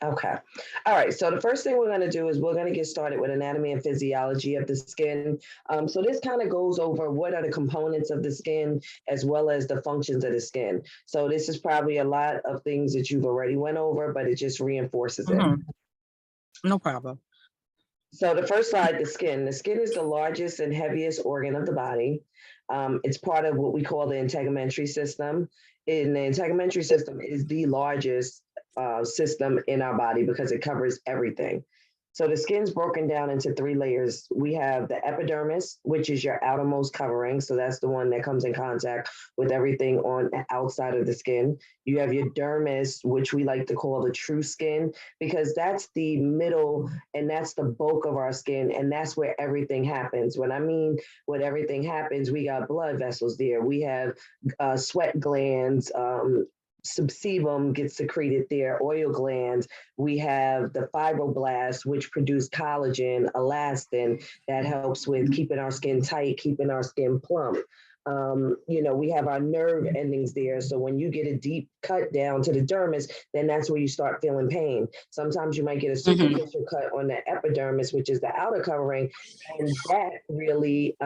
Okay. All right. So the first thing we're going to do is we're going to get started with anatomy and physiology of the skin. So this kind of goes over what are the components of the skin as well as the functions of the skin. So this is probably a lot of things that you've already went over, but it just reinforces it. Hmm. No problem. So the first slide, the skin. The skin is the largest and heaviest organ of the body. It's part of what we call the integumentary system. And the integumentary system is the largest system in our body because it covers everything. So the skin's broken down into three layers. We have the epidermis, which is your outermost covering. So that's the one that comes in contact with everything on the outside of the skin. You have your dermis, which we like to call the true skin, because that's the middle and that's the bulk of our skin. And that's where everything happens. When I mean when everything happens, we got blood vessels there. We have sweat glands, sebum gets secreted there, oil glands. We have the fibroblasts, which produce collagen, elastin, that helps with keeping our skin tight, keeping our skin plump. We have our nerve endings there. So when you get a deep cut down to the dermis, then that's where you start feeling pain. Sometimes you might get a superficial cut on the epidermis, which is the outer covering, and that really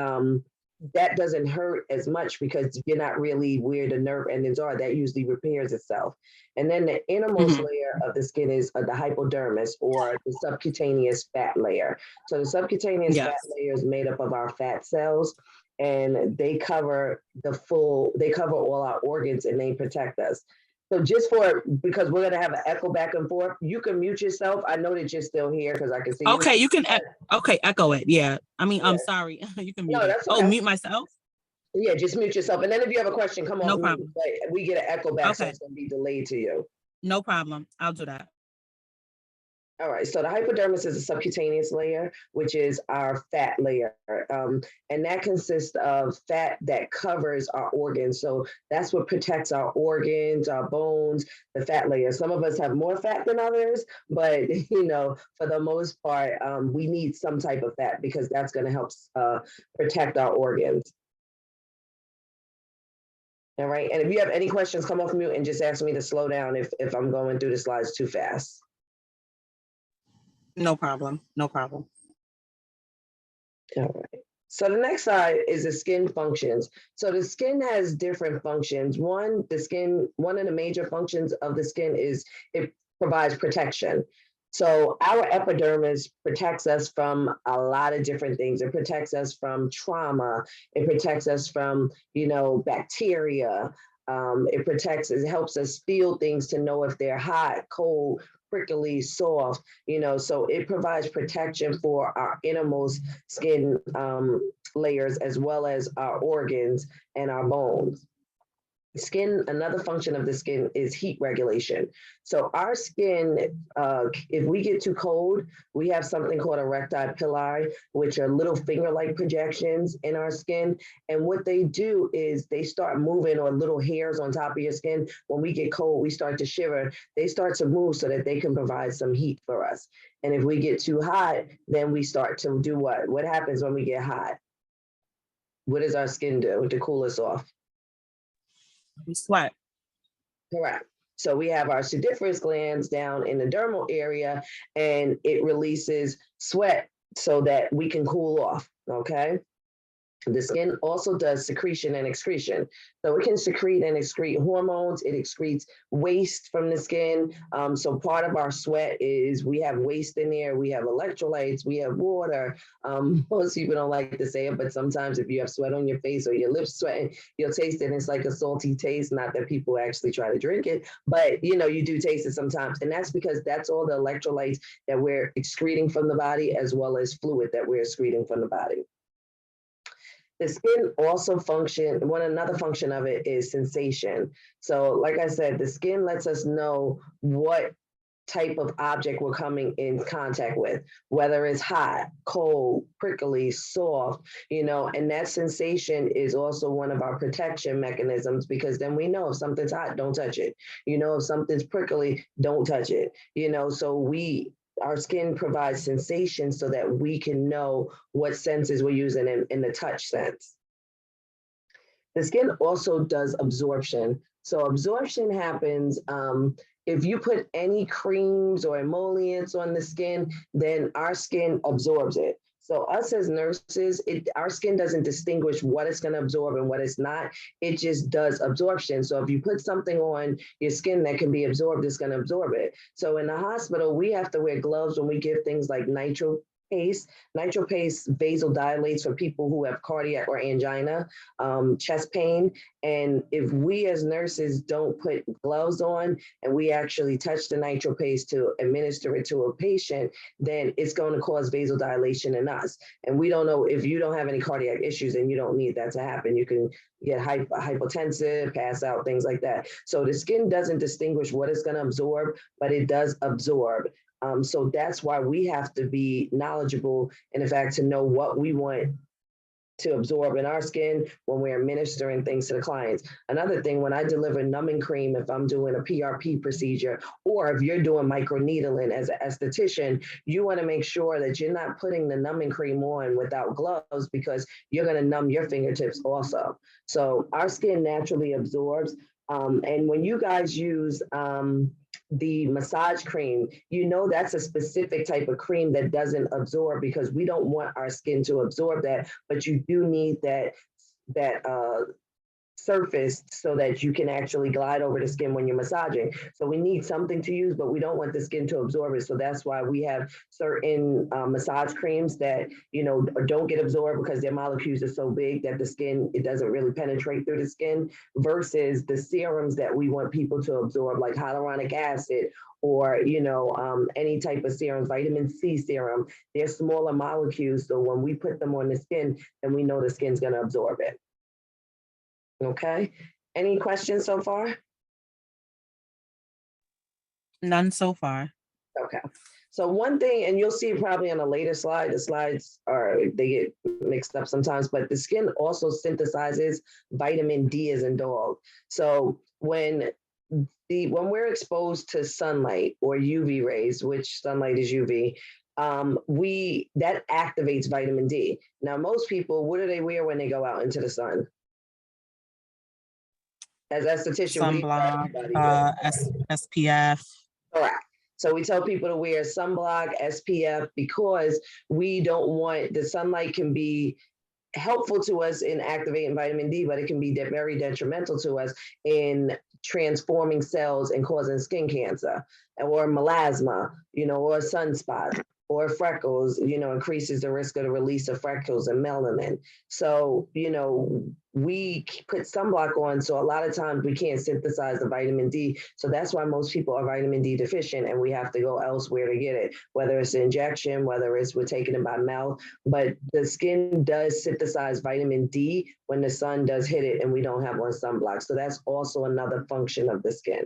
that doesn't hurt as much because you're not really where the nerve endings are. That usually repairs itself. And then the innermost layer of the skin is the hypodermis or the subcutaneous fat layer. So the subcutaneous fat Yes. layer is made up of our fat cells and they cover all our organs and they protect us. So because we're gonna have an echo back and forth, you can mute yourself. I know that you're still here because I can see you. Okay, you can echo it. Yeah. I mean, I'm Yeah. sorry. You can mute No, it. that's Oh, okay. mute myself? Yeah, just mute yourself. And then if you have a question, come No off mute. problem. But we get an echo back, so Okay, it's gonna be delayed to you. no problem. I'll do that. All right, so the hypodermis is a subcutaneous layer, which is our fat layer. And that consists of fat that covers our organs. So that's what protects our organs, our bones, the fat layer. Some of us have more fat than others, but for the most part, we need some type of fat because that's going to help protect our organs. All right, and if you have any questions, come off mute and just ask me to slow down if I'm going through the slides too fast. No problem. No problem. All right. So the next slide is the skin functions. So the skin has different functions. One of the major functions of the skin is it provides protection. So our epidermis protects us from a lot of different things. It protects us from trauma. It protects us from, bacteria. It helps us feel things to know if they're hot, cold, prickly, soft, so it provides protection for our innermost skin layers as well as our organs and our bones. Another function of the skin is heat regulation. So our skin, if we get too cold, we have something called erectile pili, which are little finger-like projections in our skin. And what they do is they start moving on little hairs on top of your skin. When we get cold, we start to shiver. They start to move so that they can provide some heat for us. And if we get too hot, then we start to do what? What happens when we get hot? What does our skin do to cool us off? We sweat. Correct. So we have our sudiferous glands down in the dermal area, and it releases sweat so that we can cool off. Okay. The skin also does secretion and excretion. So it can secrete and excrete hormones. It excretes waste from the skin. So part of our sweat is we have waste in there. We have electrolytes. We have water. Most people don't like to say it, but sometimes if you have sweat on your face or your lips sweating, you'll taste it. And it's like a salty taste. Not that people actually try to drink it, but you do taste it sometimes. And that's because that's all the electrolytes that we're excreting from the body as well as fluid that we're excreting from the body. The skin also another function of it is sensation. So like I said, the skin lets us know what type of object we're coming in contact with, whether it's hot, cold, prickly, soft, and that sensation is also one of our protection mechanisms because then we know if something's hot, don't touch it. If something's prickly, don't touch it. So our skin provides sensation so that we can know what senses we're using in the touch sense. The skin also does absorption. So absorption happens if you put any creams or emollients on the skin, then our skin absorbs it. So us as nurses, our skin doesn't distinguish what it's going to absorb and what it's not. It just does absorption. So if you put something on your skin that can be absorbed, it's going to absorb it. So in the hospital, we have to wear gloves when we give things like nitro paste. Nitro paste vasodilates for people who have cardiac or angina, chest pain. And if we as nurses don't put gloves on and we actually touch the nitro paste to administer it to a patient, then it's going to cause vasodilation in us. And we don't know, if you don't have any cardiac issues and you don't need that to happen, you can get hypotensive, pass out, things like that. So the skin doesn't distinguish what it's going to absorb, but it does absorb. So that's why we have to be knowledgeable in the fact to know what we want to absorb in our skin when we're administering things to the clients. Another thing, when I deliver numbing cream, if I'm doing a PRP procedure, or if you're doing microneedling as an esthetician, you want to make sure that you're not putting the numbing cream on without gloves, because you're going to numb your fingertips also. So our skin naturally absorbs. And when you guys use the massage cream, you know that's a specific type of cream that doesn't absorb, because we don't want our skin to absorb that, but you do need that surface so that you can actually glide over the skin when you're massaging. So we need something to use, but we don't want the skin to absorb it. So that's why we have certain massage creams that, you know, don't get absorbed because their molecules are so big that the skin, it doesn't really penetrate through the skin, versus the serums that we want people to absorb, like hyaluronic acid, or, you know, any type of serum, vitamin C serum. They're smaller molecules. So when we put them on the skin, then we know the skin's going to absorb it. Okay. Any questions so far? None so far. Okay. So one thing, and you'll see it probably on a later slide, the slides they get mixed up sometimes, but the skin also synthesizes vitamin D as in dog. So when we're exposed to sunlight or UV rays, which sunlight is UV, that activates vitamin D. Now, most people, what do they wear when they go out into the sun? As esthetician, Sunblock, SPF. Correct. So we tell people to wear sunblock, SPF, because we don't want, the sunlight can be helpful to us in activating vitamin D, but it can be very detrimental to us in transforming cells and causing skin cancer, or melasma, you know, or sunspots, or freckles, you know, increases the risk of the release of freckles and melanin. So, you know, we put sunblock on, so a lot of times we can't synthesize the vitamin D. So that's why most people are vitamin D deficient, and we have to go elsewhere to get it, whether it's an injection, whether it's we're taking it by mouth. But the skin does synthesize vitamin D when the sun does hit it and we don't have on sunblock. So that's also another function of the skin.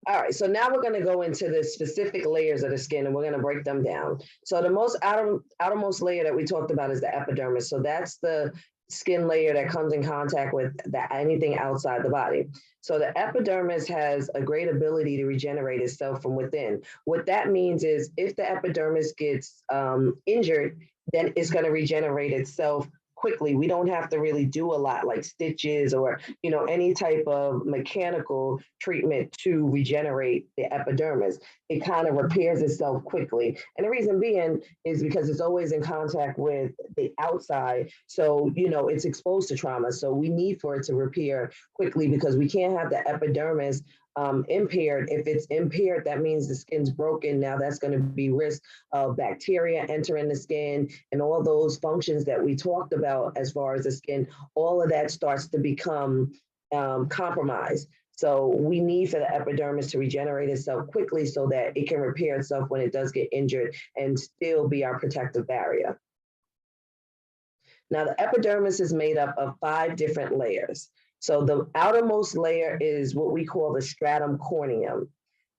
All right, so now we're going to go into the specific layers of the skin, and we're going to break them down. So the most outermost layer that we talked about is the epidermis. So that's the skin layer that comes in contact with anything outside the body. So the epidermis has a great ability to regenerate itself from within. What that means is if the epidermis gets injured, then it's going to regenerate itself quickly. We don't have to really do a lot like stitches or, you know, any type of mechanical treatment to regenerate the epidermis. It kind of repairs itself quickly. And the reason being is because it's always in contact with the outside. So, you know, it's exposed to trauma. So we need for it to repair quickly, because we can't have the epidermis impaired. If it's impaired, that means the skin's broken. Now that's going to be risk of bacteria entering the skin, and all those functions that we talked about as far as the skin, all of that starts to become compromised. So we need for the epidermis to regenerate itself quickly so that it can repair itself when it does get injured and still be our protective barrier. Now, the epidermis is made up of 5 different layers. So the outermost layer is what we call the stratum corneum.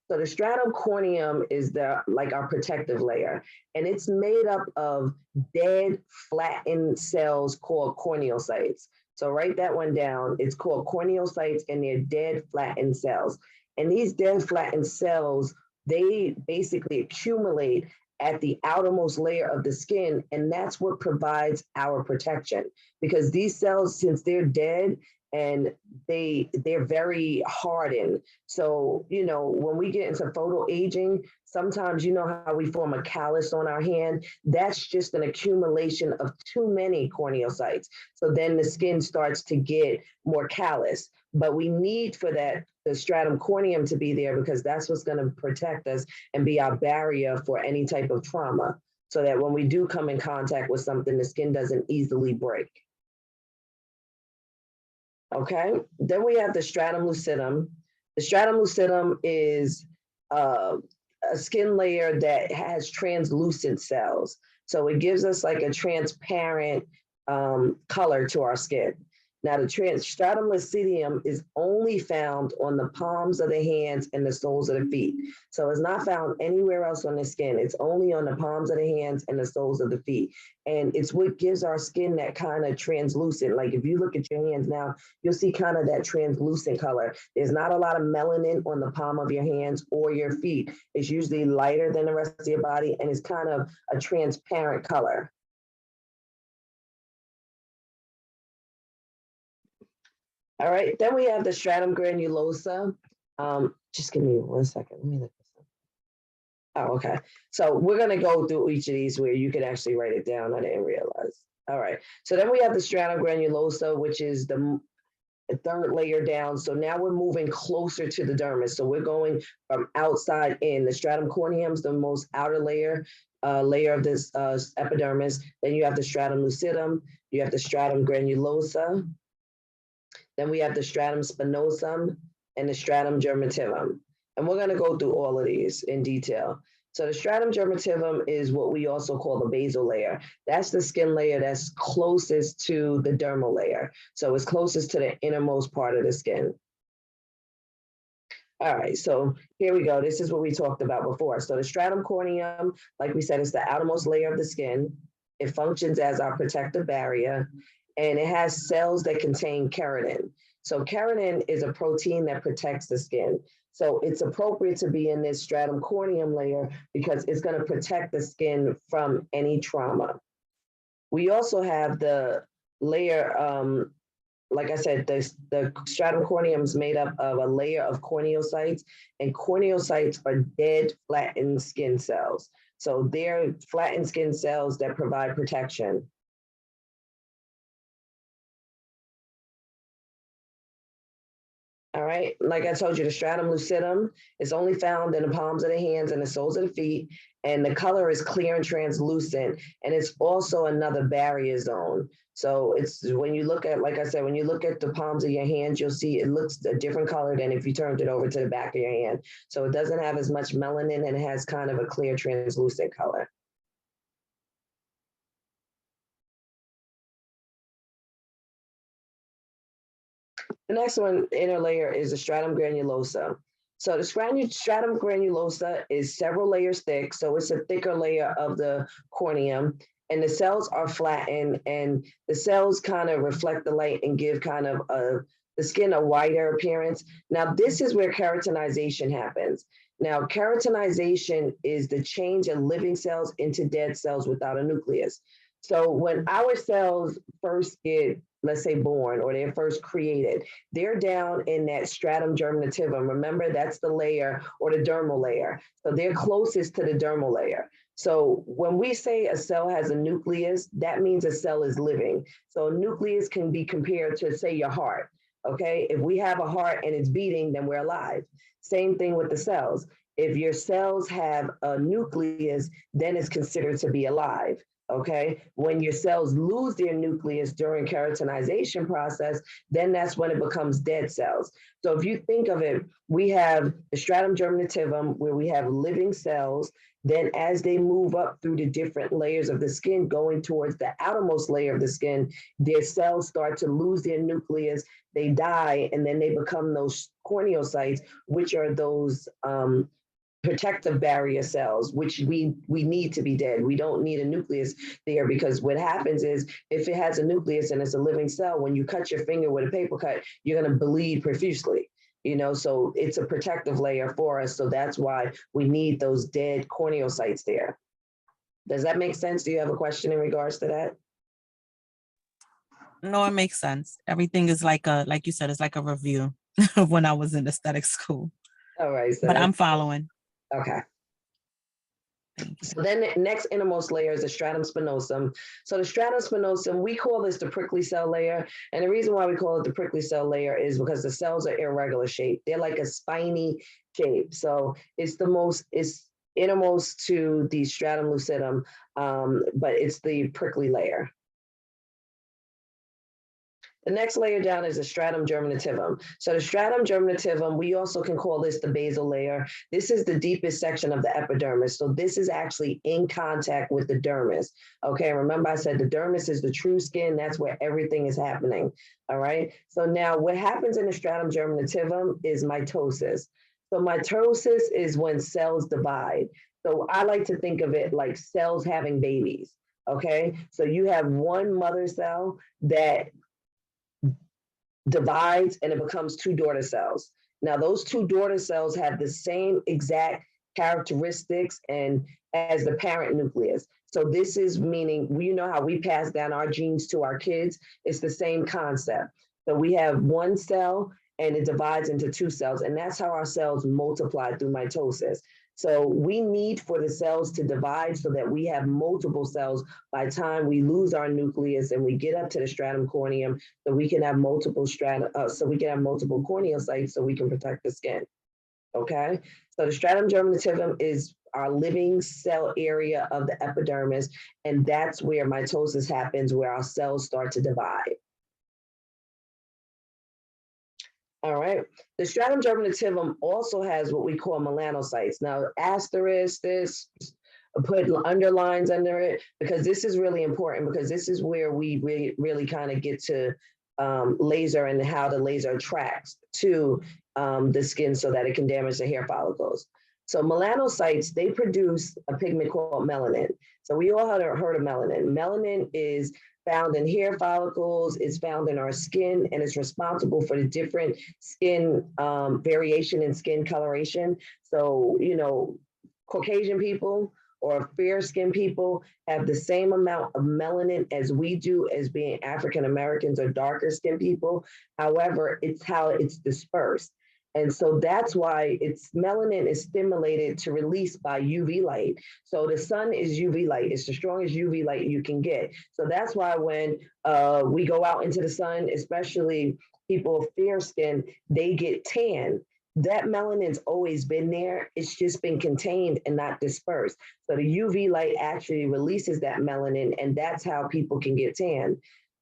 So the stratum corneum is like our protective layer, and it's made up of dead, flattened cells called corneocytes. So write that one down. It's called corneocytes, and they're dead, flattened cells. And these dead, flattened cells, they basically accumulate at the outermost layer of the skin, and that's what provides our protection. Because these cells, since they're dead, and they're very hardened. So, you know, when we get into photo aging, sometimes you know how we form a callus on our hand. That's just an accumulation of too many corneocytes. So then the skin starts to get more callous. But we need for that the stratum corneum to be there because that's what's going to protect us and be our barrier for any type of trauma. So that when we do come in contact with something, the skin doesn't easily break. Okay, then we have the stratum lucidum. The stratum lucidum is a skin layer that has translucent cells. So it gives us like a transparent color to our skin. Now, the stratum lucidum is only found on the palms of the hands and the soles of the feet. So it's not found anywhere else on the skin. It's only on the palms of the hands and the soles of the feet. And it's what gives our skin that kind of translucent. Like if you look at your hands now, you'll see kind of that translucent color. There's not a lot of melanin on the palm of your hands or your feet. It's usually lighter than the rest of your body, and it's kind of a transparent color. All right, then we have the stratum granulosa. Just give me 1 second. Let me look this up. Oh, okay. So we're going to go through each of these where you can actually write it down. I didn't realize. All right. So then we have the stratum granulosa, which is the third layer down. So now we're moving closer to the dermis. So we're going from outside in. The stratum corneum is the most outer layer of this epidermis. Then you have the stratum lucidum. You have the stratum granulosa. Then we have the stratum spinosum and the stratum germinativum. And we're going to go through all of these in detail. So the stratum germinativum is what we also call the basal layer. That's the skin layer that's closest to the dermal layer. So it's closest to the innermost part of the skin. All right, so here we go. This is what we talked about before. So the stratum corneum, like we said, is the outermost layer of the skin. It functions as our protective barrier, and it has cells that contain keratin. So keratin is a protein that protects the skin. So it's appropriate to be in this stratum corneum layer because it's going to protect the skin from any trauma. We also have the layer, like I said, the stratum corneum is made up of a layer of corneocytes, and corneocytes are dead, flattened skin cells. So they're flattened skin cells that provide protection. All right, like I told you, the stratum lucidum is only found in the palms of the hands and the soles of the feet, and the color is clear and translucent, and it's also another barrier zone. So it's when you look at, like I said, when you look at the palms of your hands, you'll see it looks a different color than if you turned it over to the back of your hand. So it doesn't have as much melanin and it has kind of a clear translucent color. The next one, inner layer, is the stratum granulosa. So the stratum granulosa is several layers thick, so it's a thicker layer of the corneum, and the cells are flattened, and the cells kind of reflect the light and give kind of the skin a whiter appearance. Now, this is where keratinization happens. Now, keratinization is the change of living cells into dead cells without a nucleus. So when our cells first get, let's say, born, or they're first created, they're down in that stratum germinativum. Remember, that's the layer or the dermal layer. So they're closest to the dermal layer. So when we say a cell has a nucleus, that means a cell is living. So a nucleus can be compared to, say, your heart. Okay, if we have a heart and it's beating, then we're alive. Same thing with the cells. If your cells have a nucleus, then it's considered to be alive. Okay, when your cells lose their nucleus during keratinization process, then that's when it becomes dead cells. So if you think of it, we have the stratum germinativum where we have living cells. Then as they move up through the different layers of the skin, going towards the outermost layer of the skin, their cells start to lose their nucleus, they die, and then they become those corneocytes, which are those protective barrier cells, which we need to be dead. We don't need a nucleus there, because what happens is if it has a nucleus and it's a living cell, when you cut your finger with a paper cut, you're going to bleed profusely. You know, so it's a protective layer for us. So that's why we need those dead corneocytes there. Does that make sense? Do you have a question in regards to that? No, it makes sense. Everything is like you said, it's like a review of when I was in aesthetic school. All right, so But I'm following. okay. Thank you. So then the next innermost layer is the stratum spinosum. So the stratum spinosum, we call this the prickly cell layer. And the reason why we call it the prickly cell layer is because the cells are irregular shaped. They're like a spiny shape. So it's it's innermost to the stratum lucidum, but it's the prickly layer. The next layer down is the stratum germinativum. So the stratum germinativum, we also can call this the basal layer. This is the deepest section of the epidermis. So this is actually in contact with the dermis. Okay, remember I said the dermis is the true skin. That's where everything is happening. All right. So now what happens in the stratum germinativum is mitosis. So mitosis is when cells divide. So I like to think of it like cells having babies. Okay. So you have one mother cell that divides and it becomes two daughter cells. Now, those two daughter cells have the same exact characteristics and as the parent nucleus. So this is meaning, you know how we pass down our genes to our kids? It's the same concept. So we have one cell and it divides into two cells, and that's how our cells multiply through mitosis. So we need for the cells to divide so that we have multiple cells by the time we lose our nucleus and we get up to the stratum corneum, so we can have multiple multiple corneal sites so we can protect the skin. Okay, so the stratum germinativum is our living cell area of the epidermis, and that's where mitosis happens, where our cells start to divide. All right. The stratum germinativum also has what we call melanocytes. Now, asterisk this, put underlines under it, because this is really important, because this is where we really kind of get to laser and how the laser attracts to the skin so that it can damage the hair follicles. So melanocytes, they produce a pigment called melanin. So we all have heard of melanin. Melanin is found in hair follicles, it's found in our skin, and it's responsible for the different skin variation in skin coloration. So, you know, Caucasian people or fair skinned people have the same amount of melanin as we do as being African Americans or darker skinned people. However, it's how it's dispersed. And so that's why melanin is stimulated to release by UV light. So the sun is UV light. It's the strongest UV light you can get. So that's why when we go out into the sun, especially people of fair skin, they get tan. That melanin's always been there. It's just been contained and not dispersed. So the UV light actually releases that melanin, and that's how people can get tan.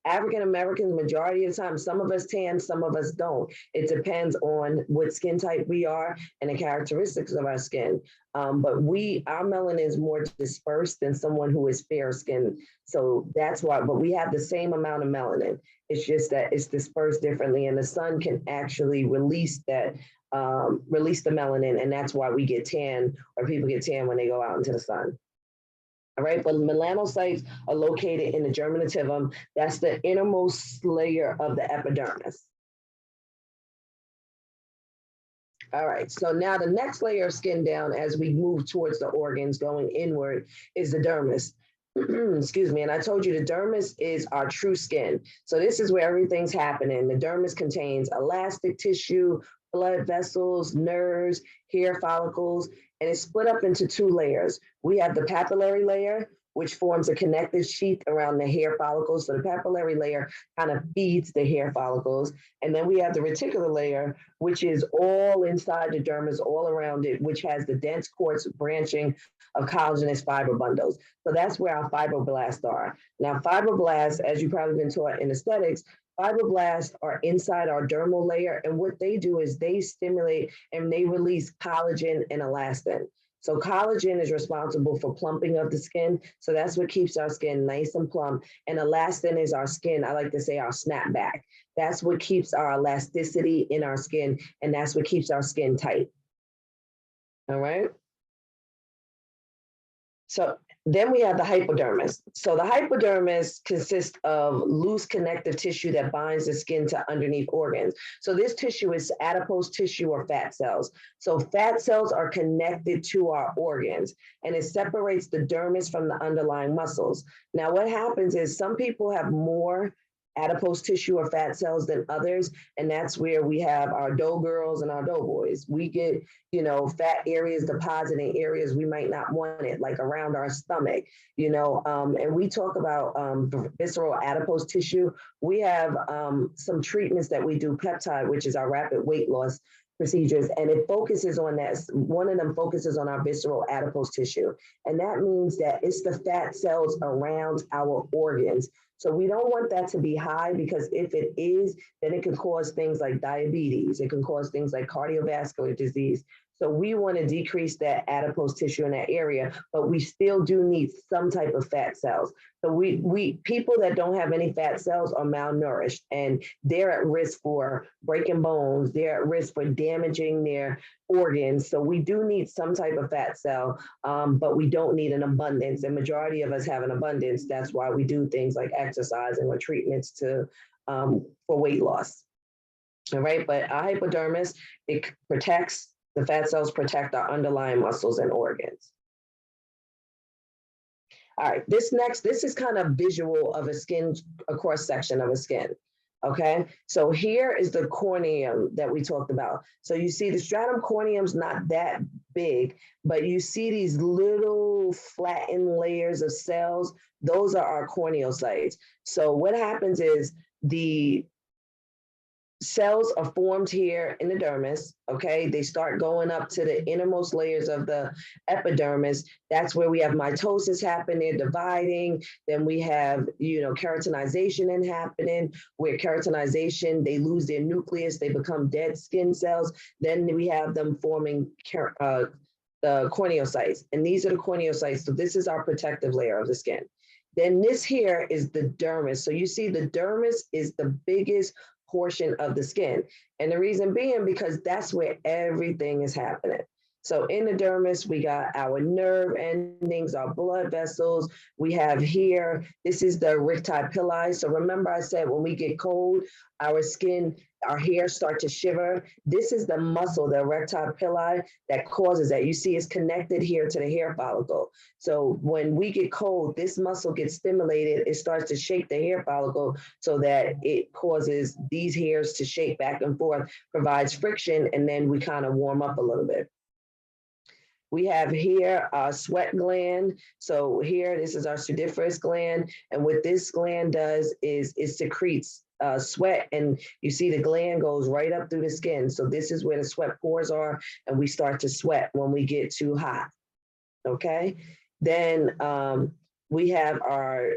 African Americans, majority of the time, some of us tan, some of us don't. It depends on what skin type we are and the characteristics of our skin. But our melanin is more dispersed than someone who is fair skinned. So that's why, but we have the same amount of melanin. It's just that it's dispersed differently, and the sun can actually release the melanin, and that's why we get tan, or people get tan when they go out into the sun. All right, but melanocytes are located in the germinativum. That's the innermost layer of the epidermis. All right, so now the next layer of skin down as we move towards the organs going inward is the dermis. Excuse me, and I told you the dermis is our true skin. So this is where everything's happening. The dermis contains elastic tissue, blood vessels, nerves, hair follicles, and it's split up into two layers. We have the papillary layer, which forms a connective sheath around the hair follicles. So the papillary layer kind of feeds the hair follicles. And then we have the reticular layer, which is all inside the dermis, all around it, which has the dense quartz branching of collagenous fiber bundles. So that's where our fibroblasts are. Now, fibroblasts, as you've probably been taught in aesthetics, fibroblasts are inside our dermal layer, and what they do is they stimulate and they release collagen and elastin. So collagen is responsible for plumping of the skin. So that's what keeps our skin nice and plump. And elastin is our skin, I like to say our snapback. That's what keeps our elasticity in our skin, and that's what keeps our skin tight. All right. So then we have the hypodermis. So the hypodermis consists of loose connective tissue that binds the skin to underneath organs. So this tissue is adipose tissue or fat cells. So fat cells are connected to our organs, and it separates the dermis from the underlying muscles. Now what happens is some people have more adipose tissue or fat cells than others. And that's where we have our dough girls and our dough boys. We get, fat areas depositing areas we might not want it, like around our stomach, and we talk about visceral adipose tissue. We have some treatments that we do, peptide, which is our rapid weight loss procedures, and it focuses on that. One of them focuses on our visceral adipose tissue, and that means that it's the fat cells around our organs. So we don't want that to be high, because if it is, then it can cause things like diabetes. It can cause things like cardiovascular disease. So we want to decrease that adipose tissue in that area, but we still do need some type of fat cells. So we people that don't have any fat cells are malnourished, and they're at risk for breaking bones. They're at risk for damaging their organs. So we do need some type of fat cell, but we don't need an abundance. The majority of us have an abundance. That's why we do things like exercising or treatments for weight loss. All right, but our hypodermis, it protects. The fat cells protect our underlying muscles and organs. All right, this is kind of visual of a cross section of a skin. Okay, so here is the corneum that we talked about. So you see the stratum corneum's not that big, but you see these little flattened layers of cells. Those are our corneocytes. So what happens is the cells are formed here in the dermis, okay? They start going up to the innermost layers of the epidermis. That's where we have mitosis happening, they're dividing. Then we have, keratinization happening, where keratinization, they lose their nucleus, they become dead skin cells. Then we have them forming the corneocytes, and these are the corneocytes. So this is our protective layer of the skin. Then this here is the dermis. So you see the dermis is the biggest portion of the skin. And the reason being because that's where everything is happening. So in the dermis, we got our nerve endings, our blood vessels. We have here, this is the erectile pili. So remember I said when we get cold, our skin, our hair start to shiver. This is the muscle, the erectile pili, that causes that. You see it's connected here to the hair follicle. So when we get cold, this muscle gets stimulated. It starts to shake the hair follicle so that it causes these hairs to shake back and forth, provides friction, and then we kind of warm up a little bit. We have here our sweat gland. So here, this is our sudiferous gland. And what this gland does is it secretes sweat, and you see the gland goes right up through the skin. So this is where the sweat pores are, and we start to sweat when we get too hot, okay? Then we have our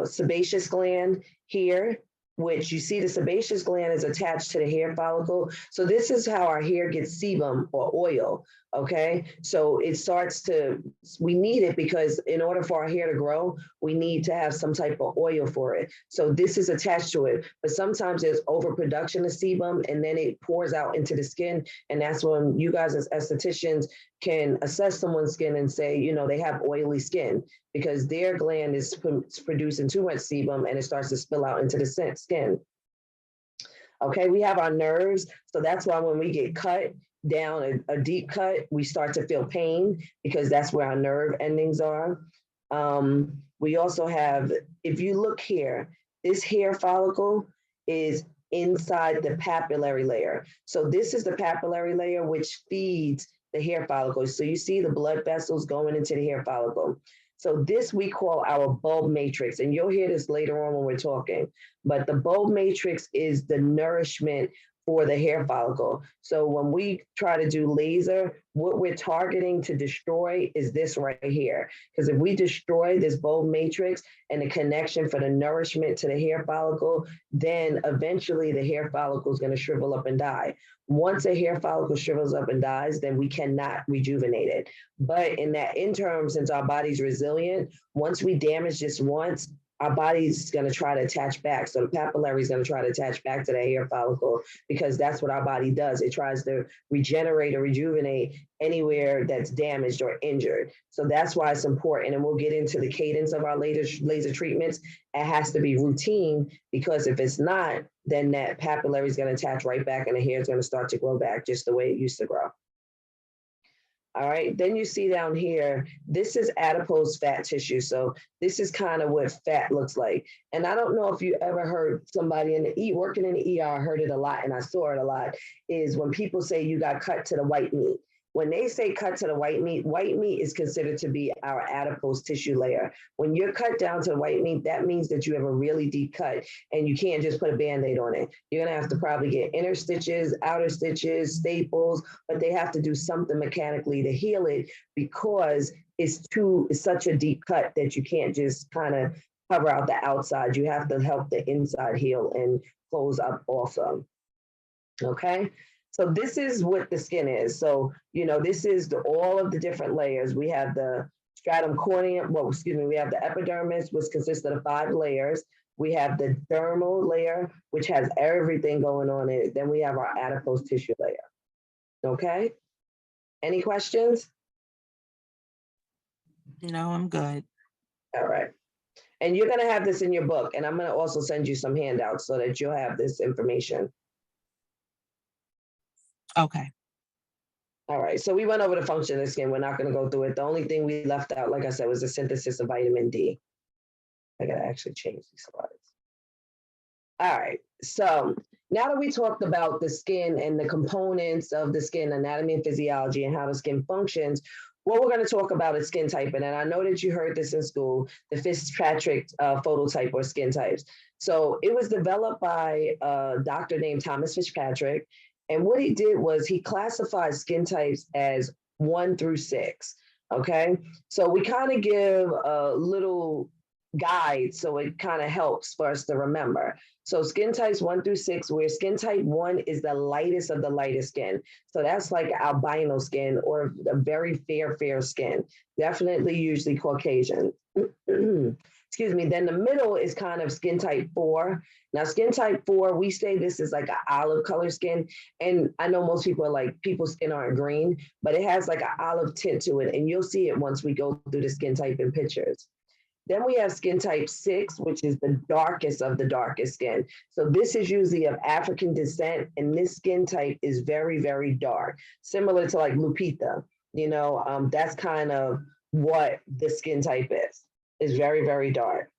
sebaceous gland here, which you see the sebaceous gland is attached to the hair follicle. So this is how our hair gets sebum or oil, okay? So it starts to, we need it because in order for our hair to grow, we need to have some type of oil for it. So this is attached to it, but sometimes there's overproduction of sebum and then it pours out into the skin. And that's when you guys as estheticians can assess someone's skin and say, they have oily skin because their gland is producing too much sebum and it starts to spill out into the skin. Okay, we have our nerves. So that's why when we get cut down a deep cut, we start to feel pain because that's where our nerve endings are. We also have, if you look here, this hair follicle is inside the papillary layer. So this is the papillary layer which feeds the hair follicles. So you see the blood vessels going into the hair follicle. So this we call our bulb matrix, and you'll hear this later on when we're talking, but the bulb matrix is the nourishment for the hair follicle. So when we try to do laser, what we're targeting to destroy is this right here. Because if we destroy this bulb matrix and the connection for the nourishment to the hair follicle, then eventually the hair follicle is going to shrivel up and die. Once a hair follicle shrivels up and dies, then we cannot rejuvenate it. But in that interim, since our body's resilient, once we damage this once, our body's going to try to attach back. So the papillary is going to try to attach back to that hair follicle because that's what our body does. It tries to regenerate or rejuvenate anywhere that's damaged or injured. So that's why it's important. And we'll get into the cadence of our laser treatments. It has to be routine because if it's not, then that papillary is going to attach right back and the hair is going to start to grow back just the way it used to grow. All right, then you see down here, this is adipose fat tissue. So this is kind of what fat looks like. And I don't know if you ever heard somebody in the working in the ER, heard it a lot, and I saw it a lot, is when people say you got cut to the white meat. When they say cut to the white meat is considered to be our adipose tissue layer. When you're cut down to the white meat, that means that you have a really deep cut and you can't just put a Band-Aid on it. You're gonna have to probably get inner stitches, outer stitches, staples, but they have to do something mechanically to heal it because it's such a deep cut that you can't just kind of cover out the outside. You have to help the inside heal and close up also. Okay. So this is what the skin is. So, this is all of the different layers. We have the stratum corneum, we have the epidermis, which consists of the 5 layers. We have the dermal layer, which has everything going on in it. Then we have our adipose tissue layer. Okay. Any questions? No, I'm good. All right. And you're going to have this in your book, and I'm going to also send you some handouts so that you'll have this information. Okay. All right, so we went over the function of the skin. We're not going to go through it. The only thing we left out, like I said, was the synthesis of vitamin D. I got to actually change these slides. All right, so now that we talked about the skin and the components of the skin, anatomy and physiology, and how the skin functions, what we're going to talk about is skin typing. And I know that you heard this in school, the Fitzpatrick phototype or skin types. So it was developed by a doctor named Thomas Fitzpatrick. And what he did was he classified skin types as 1 through 6. Okay. So we kind of give a little guide so it kind of helps for us to remember. So skin types 1 through 6, where skin type 1 is the lightest of the lightest skin. So that's like albino skin or a very fair skin. Definitely usually Caucasian. Excuse me. Then the middle is kind of skin type 4. Now, skin type 4, we say this is like an olive color skin. And I know most people are like, people's skin aren't green, but it has like an olive tint to it. And you'll see it once we go through the skin type in pictures. Then we have skin type 6, which is the darkest of the darkest skin. So this is usually of African descent, and this skin type is very, very dark, similar to like Lupita. That's kind of what the skin type is. It's very, very dark.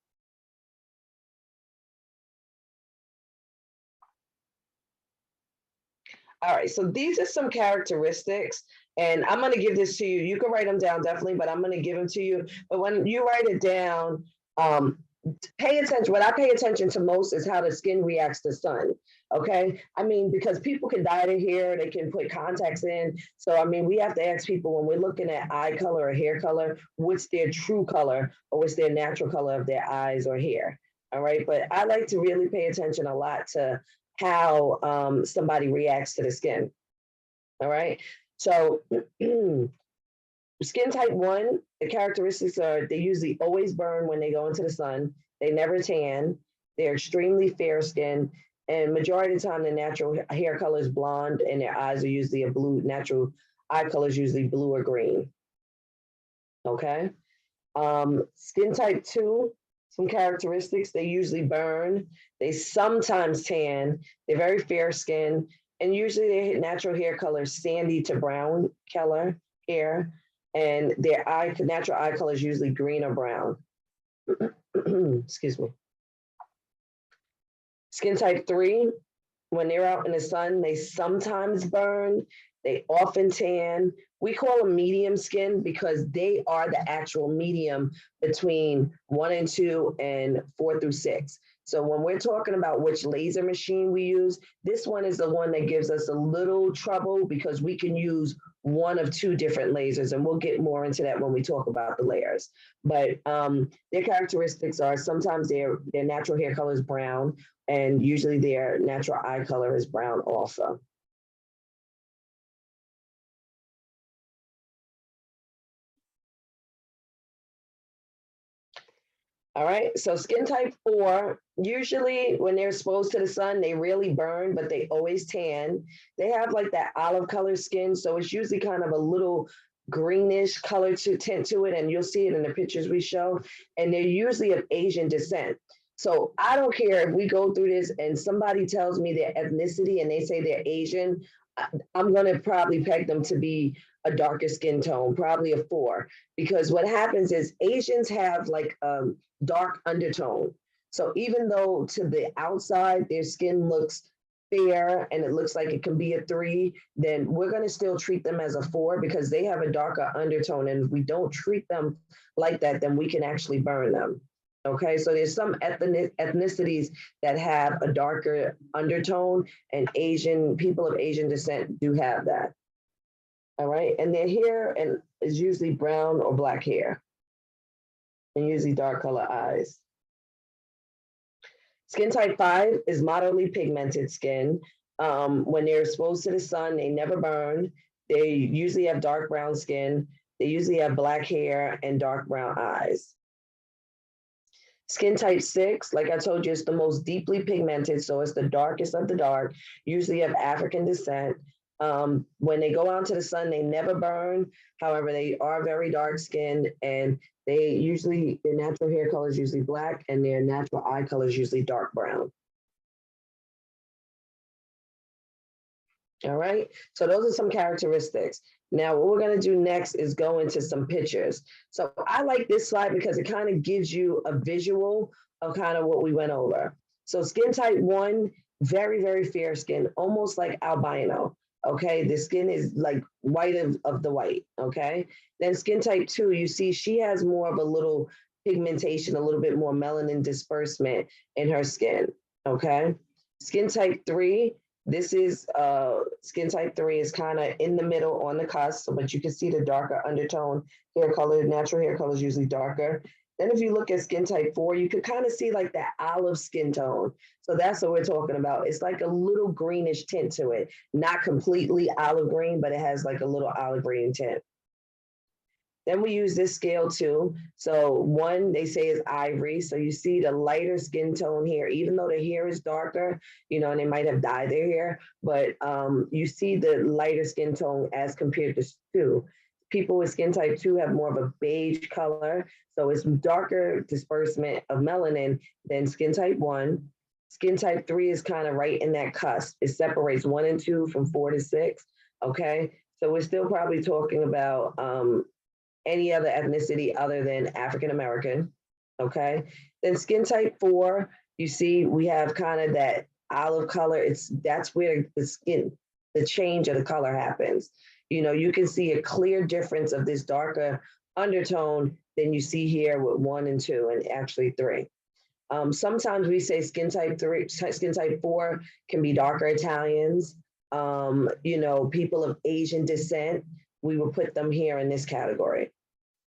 All right, so these are some characteristics, and I'm going to give this to you. You can write them down definitely, but I'm going to give them to you. But when you write it down, pay attention. What I pay attention to most is how the skin reacts to sun. Okay, I mean, because people can dye their hair, they can put contacts in. So I mean, we have to ask people when we're looking at eye color or hair color, what's their true color or what's their natural color of their eyes or hair. All right, but I like to really pay attention a lot to how somebody reacts to the skin. All right. So skin type 1, the characteristics are they usually always burn when they go into the sun. They never tan. They're extremely fair skin. And majority of the time, the natural hair color is blonde and their eyes are usually a blue. Natural eye color is usually blue or green. Okay. Skin type 2, some characteristics, they usually burn, they sometimes tan, they're very fair skin, and usually their natural hair color is sandy to brown color hair, and their natural eye color is usually green or brown. Excuse me. Skin type 3, when they're out in the sun, they sometimes burn, they often tan. We call them medium skin because they are the actual medium between 1 and 2 and 4 through 6. So when we're talking about which laser machine we use, this one is the one that gives us a little trouble because we can use one of 2 different lasers, and we'll get more into that when we talk about the layers. But their characteristics are sometimes their natural hair color is brown, and usually their natural eye color is brown also. All right, so skin type 4, usually when they're exposed to the sun, they really burn, but they always tan. They have like that olive color skin, so it's usually kind of a little greenish color to tint to it, and you'll see it in the pictures we show, and they're usually of Asian descent. So I don't care if we go through this and somebody tells me their ethnicity and they say they're Asian, I'm going to probably peg them to be a darker skin tone, probably a 4, because what happens is Asians have like dark undertone. So even though to the outside their skin looks fair and it looks like it can be a 3, then we're going to still treat them as a 4 because they have a darker undertone. And if we don't treat them like that, then we can actually burn them. Okay, so there's some ethnicities that have a darker undertone, and people of Asian descent do have that. All right, and their hair is usually brown or black hair, and usually dark color eyes. Skin type 5 is moderately pigmented skin. When they're exposed to the sun, they never burn. They usually have dark brown skin. They usually have black hair and dark brown eyes. Skin type 6, like I told you, is the most deeply pigmented, so it's the darkest of the dark, usually of African descent. When they go out to the sun, they never burn. However, they are very dark skinned, and their natural hair color is usually black, and their natural eye color is usually dark brown. All right, so those are some characteristics. Now, what we're going to do next is go into some pictures. So I like this slide because it kind of gives you a visual of kind of what we went over. So skin type 1, very, very fair skin, almost like albino. Okay, the skin is like white of the white. Okay, then skin type 2, you see she has more of a little pigmentation, a little bit more melanin disbursement in her skin. Okay, skin type 3. This is skin type 3 is kind of in the middle on the cusp, but you can see the darker undertone hair color. Natural hair color is usually darker. Then if you look at skin type 4, you can kind of see like that olive skin tone. So that's what we're talking about. It's like a little greenish tint to it. Not completely olive green, but it has like a little olive green tint. Then we use this scale too. So 1, they say is ivory. So you see the lighter skin tone here, even though the hair is darker, and they might have dyed their hair, but you see the lighter skin tone as compared to 2. People with skin type 2 have more of a beige color. So it's darker disbursement of melanin than skin type 1. Skin type 3 is kind of right in that cusp. It separates 1 and 2 from 4 to 6. Okay. So we're still probably talking about any other ethnicity other than African American, okay? Then skin type 4, you see we have kind of that olive color. That's where the change of the color happens. You can see a clear difference of this darker undertone than you see here with 1 and 2, and actually 3. Sometimes we say skin type 4 can be darker Italians, people of Asian descent. We will put them here in this category.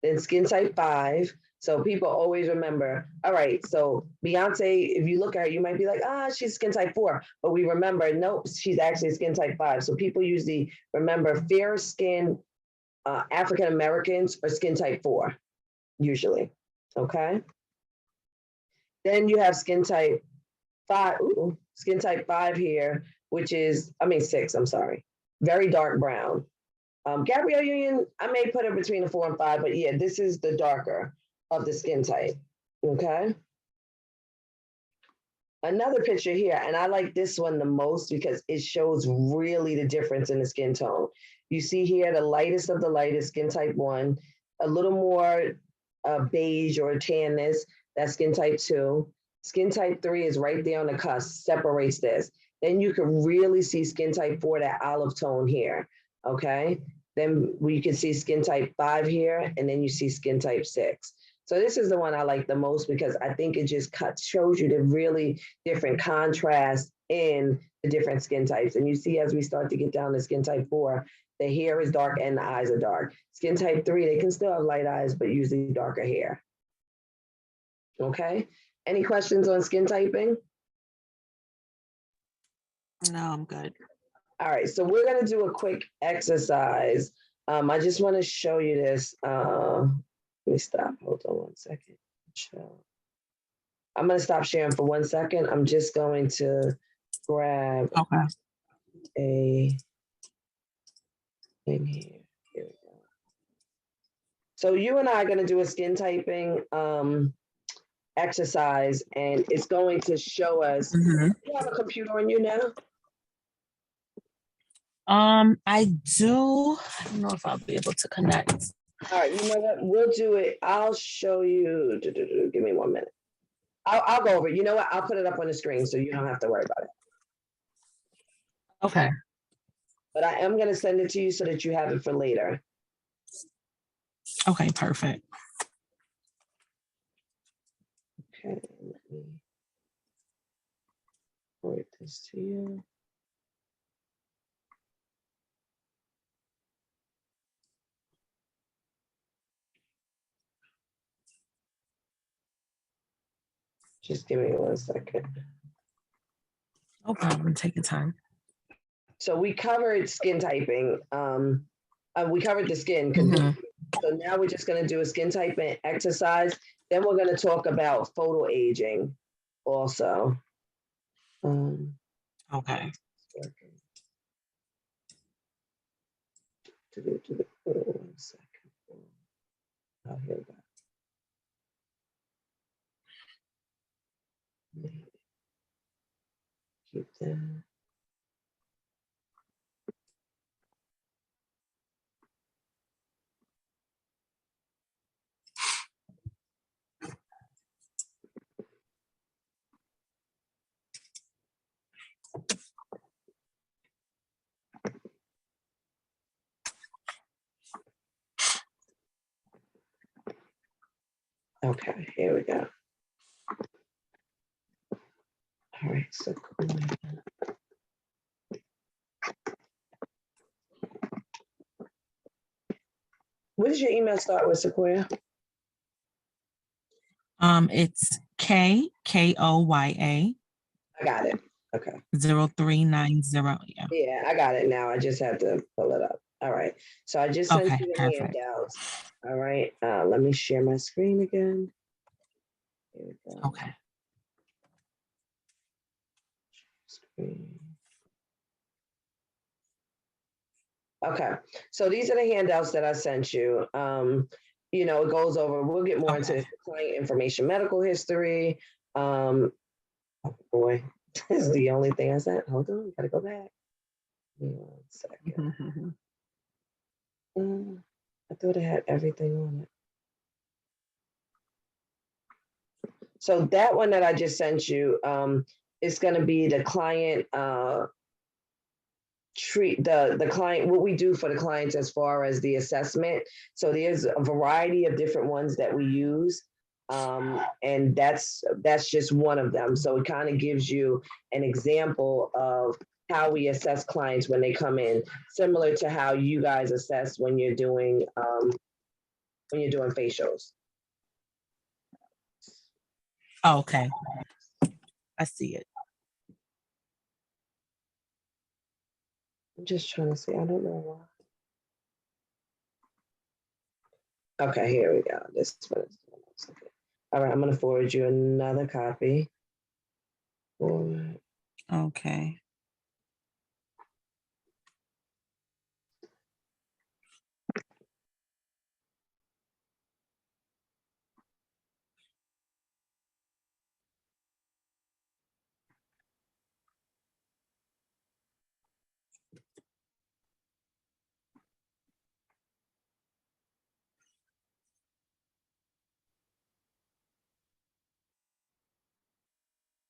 Then skin type 5. So people always remember, all right, so Beyonce, if you look at her, you might be like, she's skin type 4. But we remember, nope, she's actually skin type 5. So people usually remember fair skin African Americans are skin type 4, usually, okay? Then you have skin type 5 here, which is, 6, I'm sorry, very dark brown. Gabrielle Union, I may put her between a 4 and 5, but yeah, this is the darker of the skin type, okay? Another picture here, and I like this one the most because it shows really the difference in the skin tone. You see here the lightest of the lightest, skin type 1, a little more beige or tanness, that's skin type 2. Skin type 3 is right there on the cusp, separates this. Then you can really see skin type 4, that olive tone here, okay? Then we can see skin type 5 here, and then you see skin type 6. So this is the one I like the most because I think it just shows you the really different contrast in the different skin types. And you see as we start to get down to skin type 4, the hair is dark and the eyes are dark. Skin type 3, they can still have light eyes, but usually darker hair. Okay, any questions on skin typing? No, I'm good. All right, so we're gonna do a quick exercise. I just wanna show you this. Let me stop, hold on 1 second. I'm gonna stop sharing for 1 second. I'm just going to grab a thing here. Here we go. So you and I are gonna do a skin typing exercise, and it's going to show us. You have a computer on you now? I do. I don't know if I'll be able to connect. All right, you know what? We'll do it. I'll show you. Give me 1 minute. I'll go over it. You know what? I'll put it up on the screen so you don't have to worry about it. Okay. But I am going to send it to you so that you have it for later. Okay, perfect. Okay, let me forward this to you. Just give me 1 second. No problem. Take your time. So we covered skin typing. We covered the skin. Mhm. So now we're just going to do a skin typing exercise. Then we're going to talk about photo aging also. Okay. 1 second. Oh, here we go. Keep that. Okay, here we go. All right, so cool. What does your email start with, Sequoia? It's KKOYA I got it. Okay. 0390. Yeah. Yeah, I got it now. I just had to pull it up. All right. So I just sent Okay, you the perfect. handouts. All right. Let me share my screen again. Here we go. Okay. Screen. Okay. So these are the handouts that I sent you. You know, it goes over, we'll get more into Okay. client information, medical history. Oh boy, this is the only thing I sent. Hold on, gotta go back. Give me 1 second. I thought it had everything on it. So that one that I just sent you, is going to be the client the client, what we do for the clients as far as the assessment. So there's a variety of different ones that we use. And that's just one of them. So it kind of gives you an example of how we assess clients when they come in, similar to how you guys assess when you're doing facials. Okay. I see it. I'm just trying to see. I don't know why. Okay, here we go. This one is okay. All right, I'm going to forward you another copy. Forward. Okay.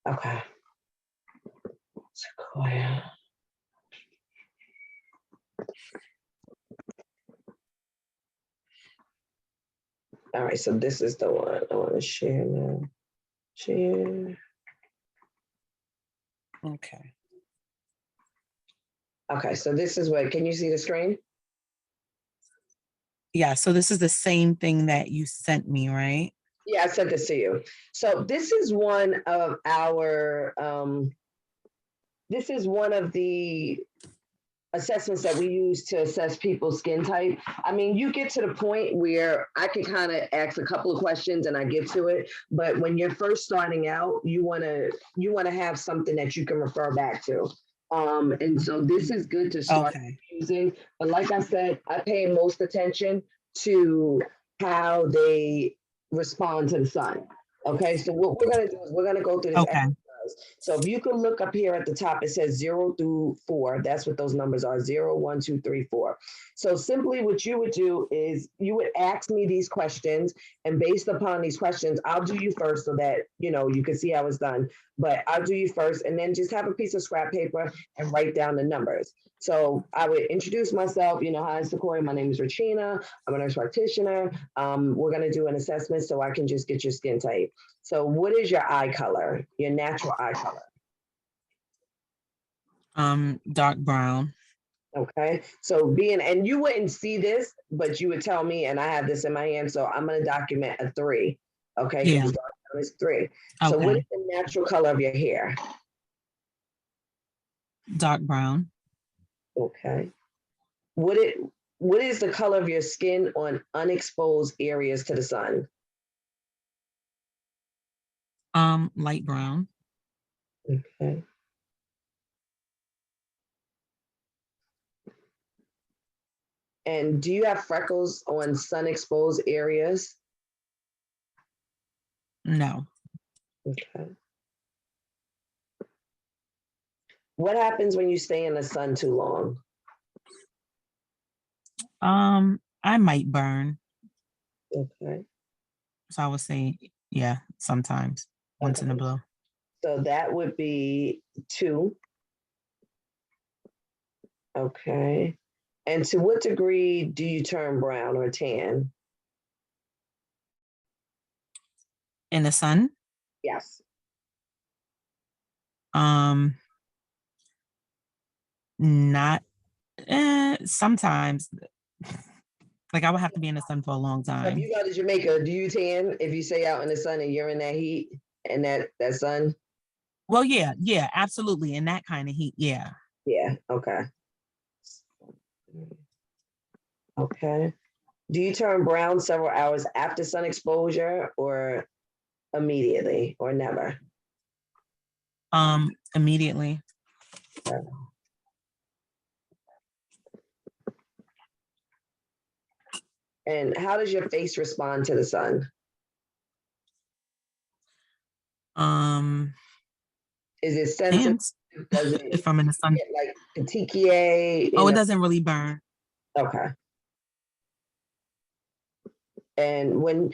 Okay. Sequoia. All right, so this is the one I want to share now. Share. Okay. Okay, so this is what, can you see the screen? Yeah, so this is the same thing that you sent me, right? Yeah, I sent this to you. So this is one of the assessments that we use to assess people's skin type. I mean, you get to the point where I can kind of ask a couple of questions and I get to it. But when you're first starting out, you wanna have something that you can refer back to. And so this is good to start using. But like I said, I pay most attention to how they respond to the sun. Okay, so what we're gonna do is we're gonna go through this Okay. exercise. So if you could look up here at the top, it says 0 through 4. That's what those numbers are, 0, 1, 2, 3, 4. So simply what you would do is you would ask me these questions, and based upon these questions, I'll do you first so that, you can see how it's done. But I'll do you first, and then just have a piece of scrap paper and write down the numbers. So I would introduce myself, hi, Sequoia, my name is Regina. I'm a nurse practitioner. We're going to do an assessment so I can just get your skin type. So what is your eye color, your natural eye color? Dark brown. Okay. So and you wouldn't see this, but you would tell me, and I have this in my hand. So I'm going to document a 3. Okay. Yeah. Dark brown is 3. So what is the natural color of your hair? Dark brown. Okay. What is the color of your skin on unexposed areas to the sun? Light brown. Okay. And do you have freckles on sun exposed areas? No. Okay. What happens when you stay in the sun too long? I might burn. Okay. So I would say, yeah, sometimes once in a blue. So that would be 2. Okay. And to what degree do you turn brown or tan? In the sun? Yes. Not sometimes. Like I would have to be in the sun for a long So if time. you go to Jamaica, do you tan if you stay out in the sun and you're in that heat and that sun? Well, yeah, absolutely. In that kind of heat, yeah. Yeah. Okay. Okay. Do you turn brown several hours after sun exposure or immediately or never? Immediately. And how does your face respond to the sun? Is it sensitive? Does it if I'm in the sun? get like petechiae? Oh, it doesn't really burn. Okay. And when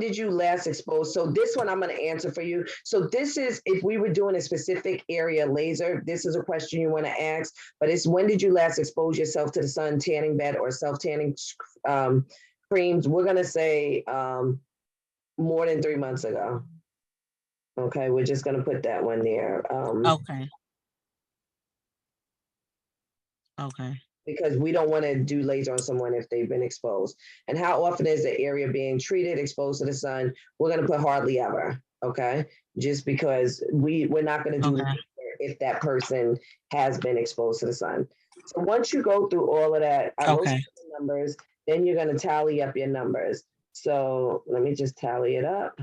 did you last expose? So this one I'm going to answer for you. So this is if we were doing a specific area laser, this is a question you want to ask, but it's when did you last expose yourself to the sun, tanning bed or self-tanning creams? We're going to say more than 3 months ago. Okay, we're just going to put that one there. Okay. Because we don't want to do laser on someone if they've been exposed. And how often is the area being treated, exposed to the sun? We're going to put hardly ever, okay? Just because we're not going to do laser if that person has been exposed to the sun. So once you go through all of that, I wrote the numbers, then you're going to tally up your numbers. So let me just tally it up.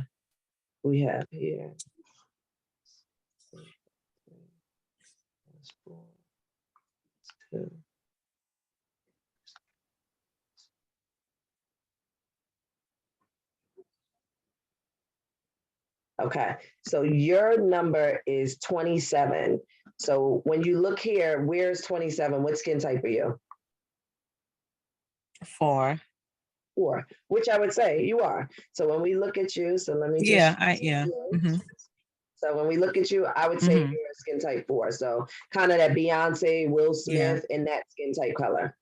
We have here. Okay, so your number is 27. So when you look here, where's 27? What skin type are you? 4. 4, which I would say you are. So when we look at you, so let me just. So when we look at you, I would say you're a skin type 4. So kind of that Beyonce, Will Smith in that skin type color.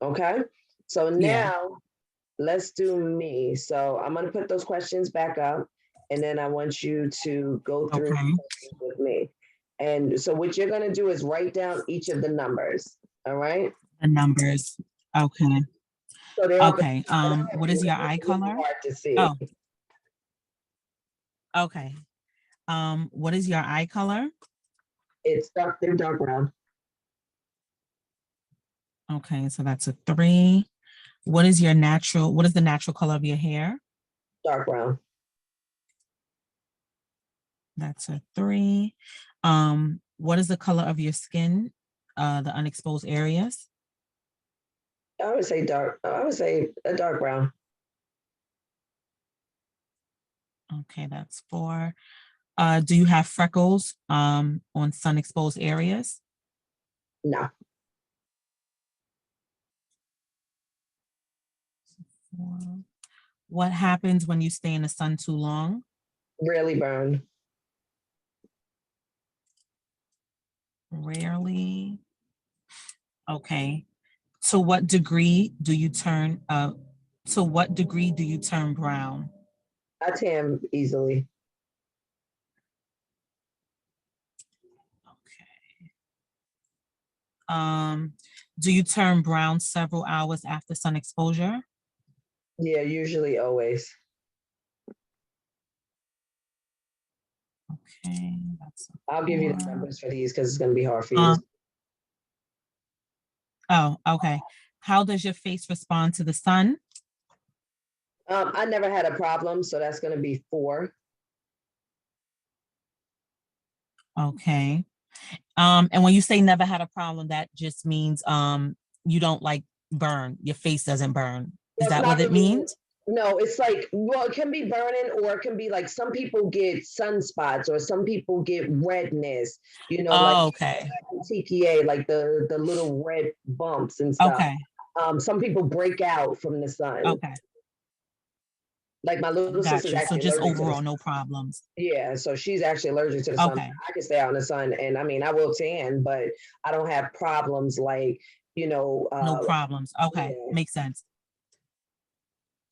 Okay, so now let's do me. So I'm going to put those questions back up. And then I want you to go through with me. And so what you're going to do is write down each of the numbers. All right. The numbers. Okay. So okay. What is your eye color? Hard to see. Oh. Okay. What is your eye color? It's dark brown. Okay, so that's a 3. What is the natural color of your hair? Dark brown. That's a 3. What is the color of your skin? The unexposed areas? I would say a dark brown. Okay, that's 4. Do you have freckles on sun exposed areas? No, What happens when you stay in the sun too long? rarely burn. Rarely. Okay. To what degree do you turn brown? I tan easily. Okay. Do you turn brown several hours after sun exposure? Yeah, usually always. Okay, that's a I'll give you the 4. numbers for these because it's going to be hard for you. Um, oh, okay. How does your face respond to the sun? I never had a problem, so that's going to be 4. Okay. And when you say never had a problem, that just means you don't like burn. Your face doesn't burn. Is Well, it's that what not it really. means? No, it's like, well, it can be burning or it can be like some people get sunspots or some people get redness, like Oh, okay. TPA, like the little red bumps and stuff. Okay. Some people break out from the sun. Okay. Like my little Got sister's you. So actually just allergic to the overall, sun. no problems. Yeah, so she's actually allergic to the sun. Okay. I can stay out in the sun, and I mean, I will tan, but I don't have problems like, No problems. Okay. yeah, Makes sense.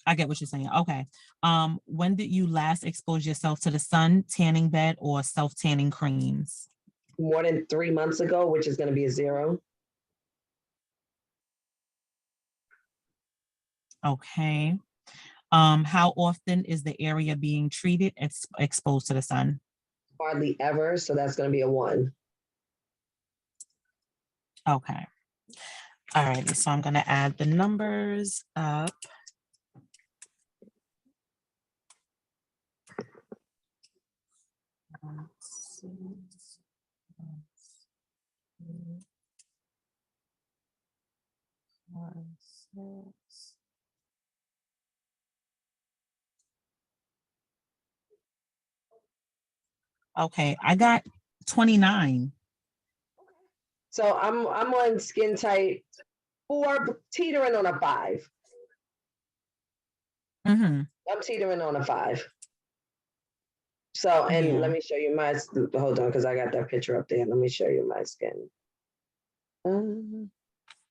I get what you're saying. Okay. When did you last expose yourself to the sun, tanning bed, or self-tanning creams? more than 3 months ago, which is going to be a 0. Okay. How often is the area being treated exposed to the sun? Hardly ever, so that's going to be a 1. Okay. All righty. So I'm going to add the numbers up. Okay, I got 29. So I'm on skin type 4, teetering on a 5. Mm-hmm. I'm teetering on a 5. So, and let Yeah. me show you my, hold on, because I got that picture up there. Let me show you my skin.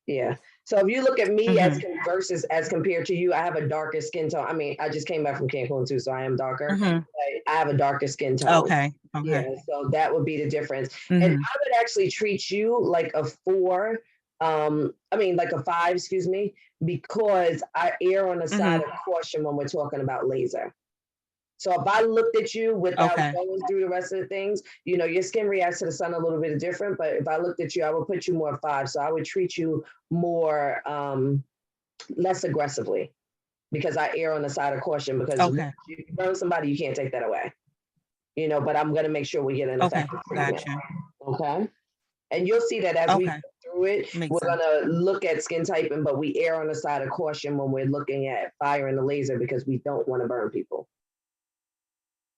Yeah. So if you look at me Mm-hmm. versus as compared to you, I have a darker skin tone. I mean, I just came back from Cancun too, so I am darker. Mm-hmm. But I have a darker skin tone. Okay. Okay. Yeah, so that would be the difference. And Mm-hmm. I would actually treat you like a 4, I mean like a 5, excuse me, because I err on the side of caution when we're talking about laser. So if I looked at you without Okay. going through the rest of the things, your skin reacts to the sun a little bit different. But if I looked at you, I would put you more 5. So I would treat you more less aggressively because I err on the side of caution. Because Okay. if you burn somebody, you can't take that away. But I'm gonna make sure we get an Okay. effective treatment. Gotcha. Okay. And you'll see that as we Okay. go through it, Makes we're sense. gonna look at skin typing, but we err on the side of caution when we're looking at firing the laser because we don't want to burn people.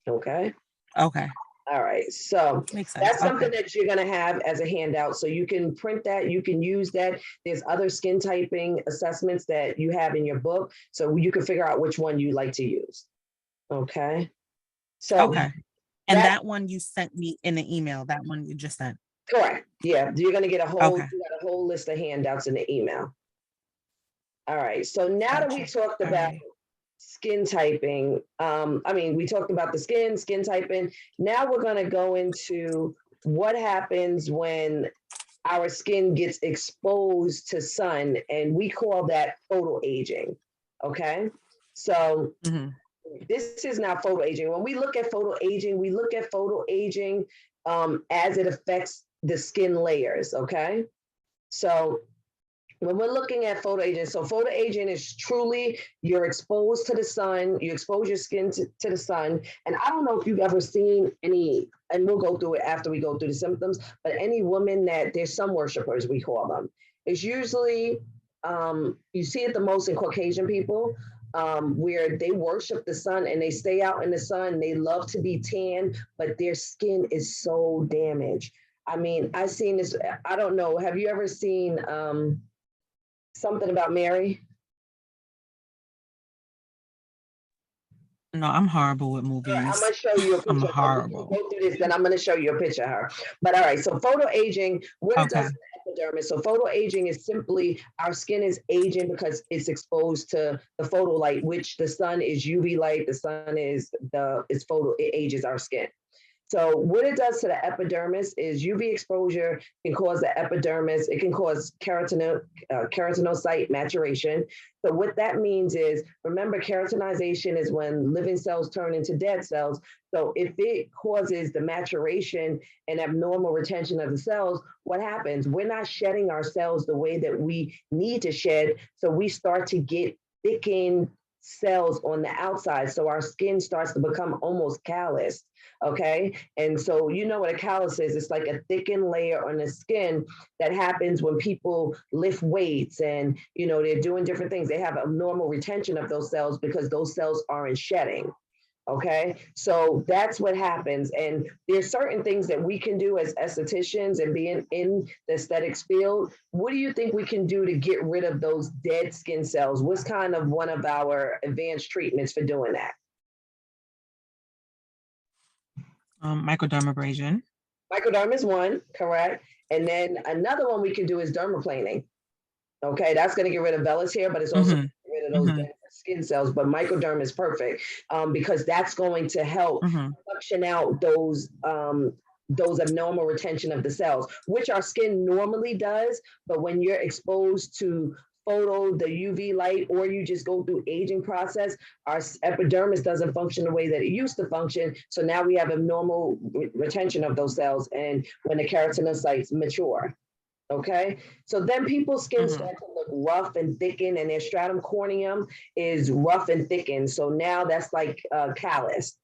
Okay. Okay. All right. So Makes sense. that's something Okay. that you're going to have as a handout. So you can print that, you can use that. There's other skin typing assessments that you have in your book. So you can figure out which one you like to use. Okay. So Okay. And that one you sent me in the email, that one you just sent. correct. Yeah. You're going to get Okay. you got a whole list of handouts in the email. All right. So now that we Gotcha. talked All about right. skin typing, I mean, we talked about the skin typing. Now we're going to go into what happens when our skin gets exposed to sun, and we call that photoaging. Okay. So this is now photoaging. When we look at photoaging, we look at photoaging as it affects the skin layers. Okay. So when we're looking at photoaging, so photoaging is truly you're exposed to the sun, you expose your skin to the sun. And I don't know if you've ever seen any, and we'll go through it after we go through the symptoms, but any woman that there's sun worshipers, we call them. It's usually, you see it the most in Caucasian people. where they worship the sun and they stay out in the sun. They love to be tan, but their skin is so damaged. I mean, I've seen this. I don't know. Have you ever seen something about Mary? No, I'm horrible with All right, I'm movies. gonna show you a picture. I'm Of her. We can horrible. go through this, then I'm gonna show you a picture of her. But all right, so photo aging, what it Okay. does to the epidermis. So photo aging is simply our skin is aging because it's exposed to the photo light, which the sun is UV light. The sun is photo. It ages our skin. So what it does to the epidermis is UV exposure can cause the epidermis, it can cause keratinocyte maturation. So what that means is, remember, keratinization is when living cells turn into dead cells. So if it causes the maturation and abnormal retention of the cells, what happens? We're not shedding our cells the way that we need to shed. So we start to get thickened cells on the outside. So our skin starts to become almost calloused. Okay. And so, you know what a callus is? It's like a thickened layer on the skin that happens when people lift weights and, you know, they're doing different things. They have abnormal retention of those cells because those cells aren't shedding. Okay. So that's what happens. And there's certain things that we can do as estheticians and being in the aesthetics field. What do you think we can do to get rid of those dead skin cells? What's kind of one of our advanced treatments for doing that? Microdermabrasion. Microderm is one, correct. And then another one we can do is dermaplaning. Okay, that's going to get rid of vellus hair, but it's also Mm-hmm. get rid of those Mm-hmm. dead skin cells. But microderm is perfect because that's going to help Mm-hmm. suction out those abnormal retention of the cells, which our skin normally does. But when you're exposed to the UV light, or you just go through aging process, our epidermis doesn't function the way that it used to function. So now we have abnormal retention of those cells, and when the keratinocytes mature. Okay, so then people's skin Mm-hmm. start to look rough and thickened, and their stratum corneum is rough and thickened. So now that's like callus.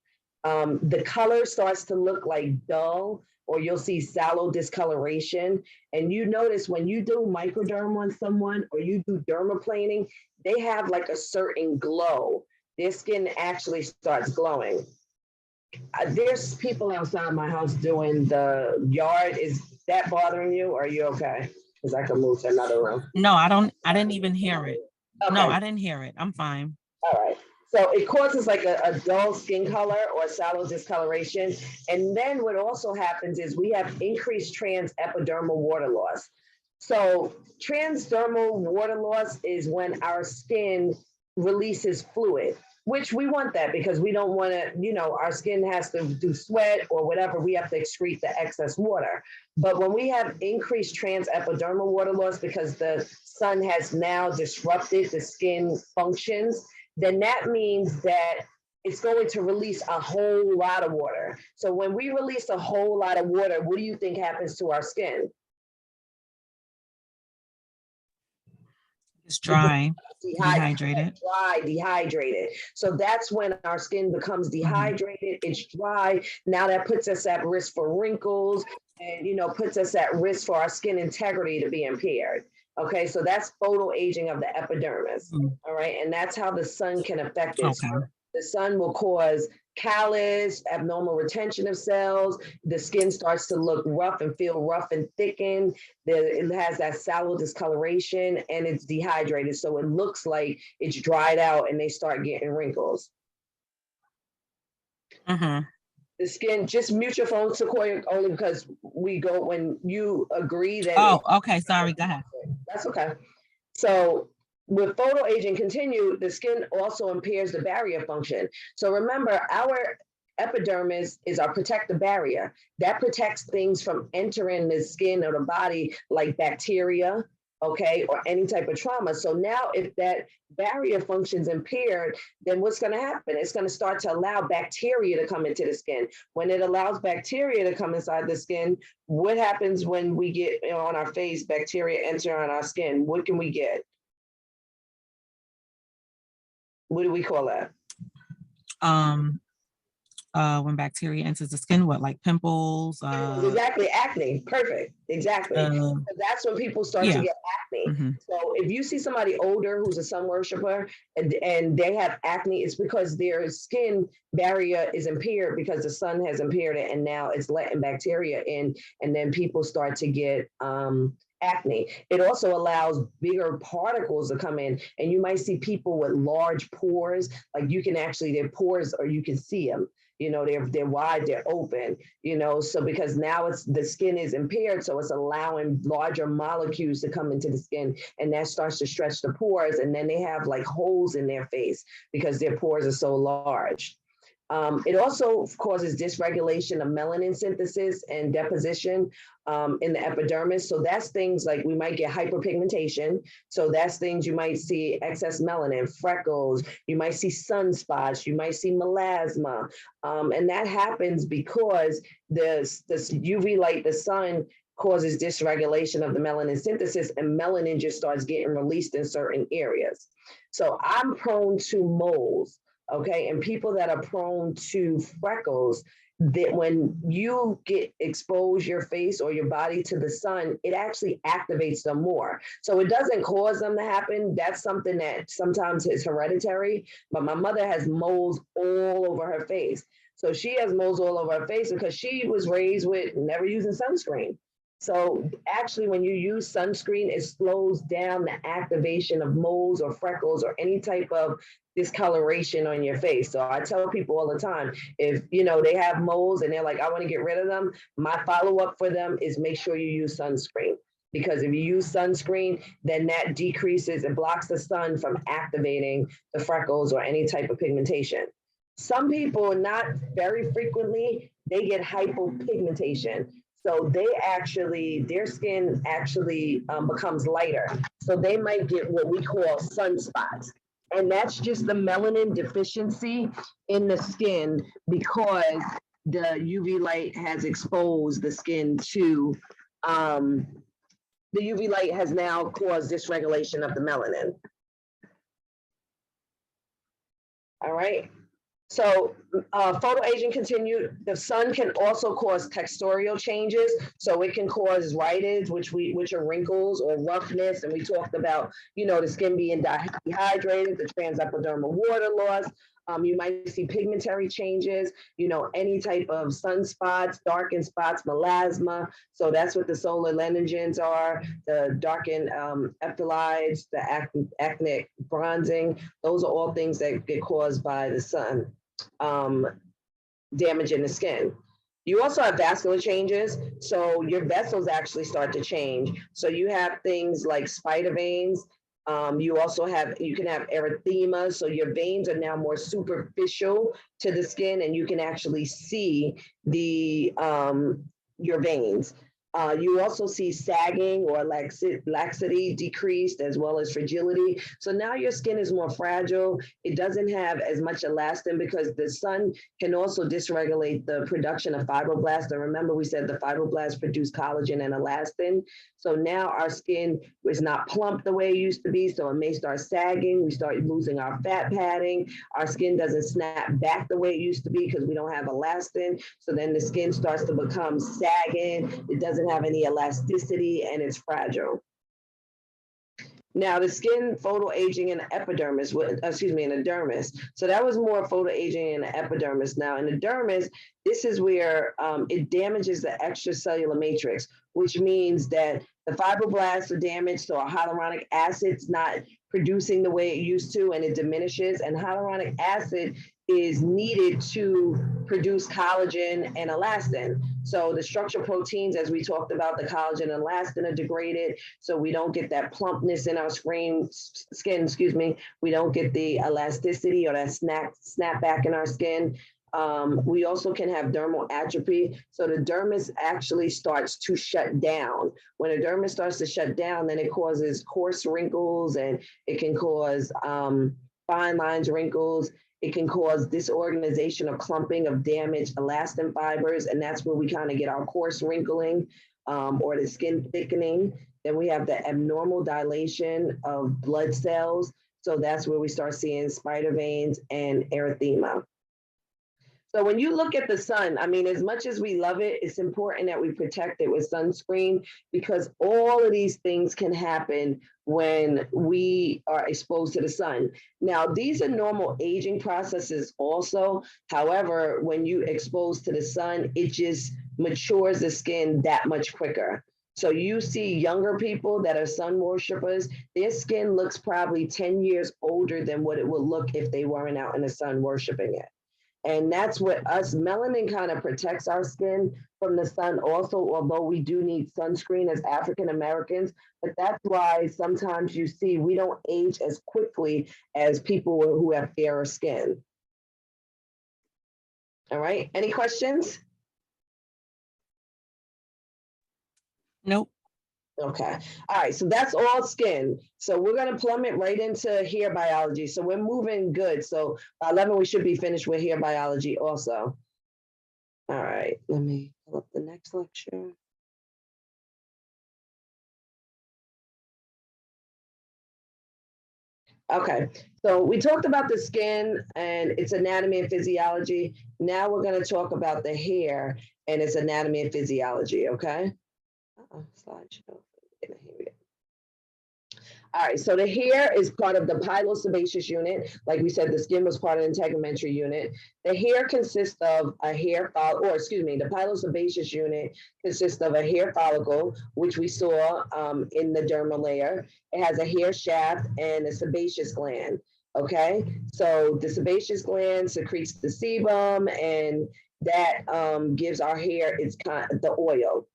The color starts to look like dull, or you'll see sallow discoloration. And you notice when you do microderm on someone or you do dermaplaning, they have like a certain glow. Their skin actually starts glowing. There's people outside my house doing the yard. Is that bothering you? Or are you okay? Because I can move to another room. No, I didn't even hear it. Okay. No, I didn't hear it. I'm fine. All right. So it causes like a dull skin color or sallow discoloration. And then what also happens is we have increased transepidermal water loss. So transdermal water loss is when our skin releases fluid, which we want that because we don't want to, you know, our skin has to do sweat or whatever. We have to excrete the excess water. But when we have increased transepidermal water loss because the sun has now disrupted the skin functions, then that means that it's going to release a whole lot of water. So when we release a whole lot of water, what do you think happens to our skin? It's dry, dehydrated. Dehydrated. So that's when our skin becomes dehydrated. It's dry. Now that puts us at risk for wrinkles and, you know, puts us at risk for our skin integrity to be impaired. Okay, so that's photo aging of the epidermis. All right, and that's how the sun can affect it. Okay. So the sun will cause callus, abnormal retention of cells. The skin starts to look rough and feel rough and thickened. It has that sallow discoloration and it's dehydrated. So it looks like it's dried out and they start getting wrinkles. Mm-hmm. The skin, just mute your phone, Sequoia, only because we go when you agree that. Oh, okay. Sorry, go ahead. That's okay. So with photo aging continued, the skin also impairs the barrier function. So remember, our epidermis is our protective barrier that protects things from entering the skin or the body, like bacteria, okay, or any type of trauma. So now if that barrier function's impaired, then what's going to happen? It's going to start to allow bacteria to come into the skin. When it allows bacteria to come inside the skin, what happens when we get, you know, on our face, bacteria enter on our skin? What can we get? What do we call that? When bacteria enters the skin, what, like pimples? Exactly, acne. Perfect. Exactly. So that's when people start to get acne. Mhm. So if you see somebody older who's a sun worshiper and they have acne, it's because their skin barrier is impaired because the sun has impaired it, and now it's letting bacteria in, and then people start to get acne. It also allows bigger particles to come in, and you might see people with large pores, like you can actually, their pores, or you can see them, you know, they're wide, they're open, you know, so because now it's, the skin is impaired, so it's allowing larger molecules to come into the skin, and that starts to stretch the pores, and then they have like holes in their face because their pores are so large. It also causes dysregulation of melanin synthesis and deposition in the epidermis. So that's things like we might get hyperpigmentation. So that's things you might see excess melanin, freckles, you might see sunspots, you might see melasma. And that happens because this UV light, the sun, causes dysregulation of the melanin synthesis, and melanin just starts getting released in certain areas. So I'm prone to moles. Okay, and people that are prone to freckles, that when you get expose your face or your body to the sun, it actually activates them more. So it doesn't cause them to happen. That's something that sometimes is hereditary, but my mother has moles all over her face. So she has moles all over her face because she was raised with never using sunscreen. So actually, when you use sunscreen, it slows down the activation of moles or freckles or any type of discoloration on your face. So I tell people all the time, if you know they have moles and they're like, I want to get rid of them, my follow-up for them is make sure you use sunscreen. Because if you use sunscreen, then that decreases and blocks the sun from activating the freckles or any type of pigmentation. Some people, not very frequently, they get hypopigmentation. So they actually, their skin actually becomes lighter. So they might get what we call sunspots. And that's just the melanin deficiency in the skin because the UV light has exposed the skin to, the UV light has now caused dysregulation of the melanin. All right. So photoaging continued. The sun can also cause texturial changes. So it can cause rhytids, which are wrinkles or roughness. And we talked about, you know, the skin being dehydrated, the transepidermal water loss. You might see pigmentary changes, you know, any type of sunspots, darkened spots, melasma. So that's what the solar lenogens are, the darkened epiloids, the actinic bronzing. Those are all things that get caused by the sun damaging the skin. You also have vascular changes. So your vessels actually start to change. So you have things like spider veins. You also have, you can have erythema. So your veins are now more superficial to the skin and you can actually see the, your veins. You also see sagging or laxity decreased as well as fragility. So now your skin is more fragile. It doesn't have as much elastin because the sun can also dysregulate the production of fibroblasts. And remember, we said the fibroblasts produce collagen and elastin. So now our skin is not plump the way it used to be. So it may start sagging. We start losing our fat padding. Our skin doesn't snap back the way it used to be because we don't have elastin. So then the skin starts to become sagging. It doesn't have any elasticity and it's fragile. Now the skin photoaging in the epidermis, in the dermis. So that was more photoaging in the epidermis. Now in the dermis, this is where it damages the extracellular matrix, which means that the fibroblasts are damaged, so our hyaluronic acid's not producing the way it used to, and it diminishes. And hyaluronic acid is needed to produce collagen and elastin. So the structural proteins, as we talked about, the collagen and elastin are degraded, so we don't get that plumpness in our skin, we don't get the elasticity or that snap back in our skin. We also can have dermal atrophy. So the dermis actually starts to shut down. When a dermis starts to shut down, then it causes coarse wrinkles and it can cause fine lines, wrinkles. It can cause disorganization or clumping of damaged elastin fibers. And that's where we kind of get our coarse wrinkling or the skin thickening. Then we have the abnormal dilation of blood cells. So that's where we start seeing spider veins and erythema. So when you look at the sun, I mean, as much as we love it, it's important that we protect it with sunscreen because all of these things can happen when we are exposed to the sun. Now, these are normal aging processes also. However, when you expose to the sun, it just matures the skin that much quicker. So you see younger people that are sun worshipers, their skin looks probably 10 years older than what it would look if they weren't out in the sun worshiping it. And that's what us melanin kind of protects our skin from the sun also, although we do need sunscreen as African Americans. But that's why sometimes you see we don't age as quickly as people who have fairer skin. All right, any questions? Nope. Okay. All right. So that's all skin. So we're going to plummet right into hair biology. So we're moving good. So by 11, we should be finished with hair biology also. All right. Let me pull up the next lecture. Okay. So we talked about the skin and its anatomy and physiology. Now we're going to talk about the hair and its anatomy and physiology. Okay. Slideshow. Here we go. All right, so the hair is part of the pilosebaceous unit. Like we said, the skin was part of the integumentary unit. The hair consists of a hair follicle, or excuse me, the pilosebaceous unit consists of a hair follicle, which we saw in the dermal layer. It has a hair shaft and a sebaceous gland. Okay, so the sebaceous gland secretes the sebum, and that gives our hair the oil.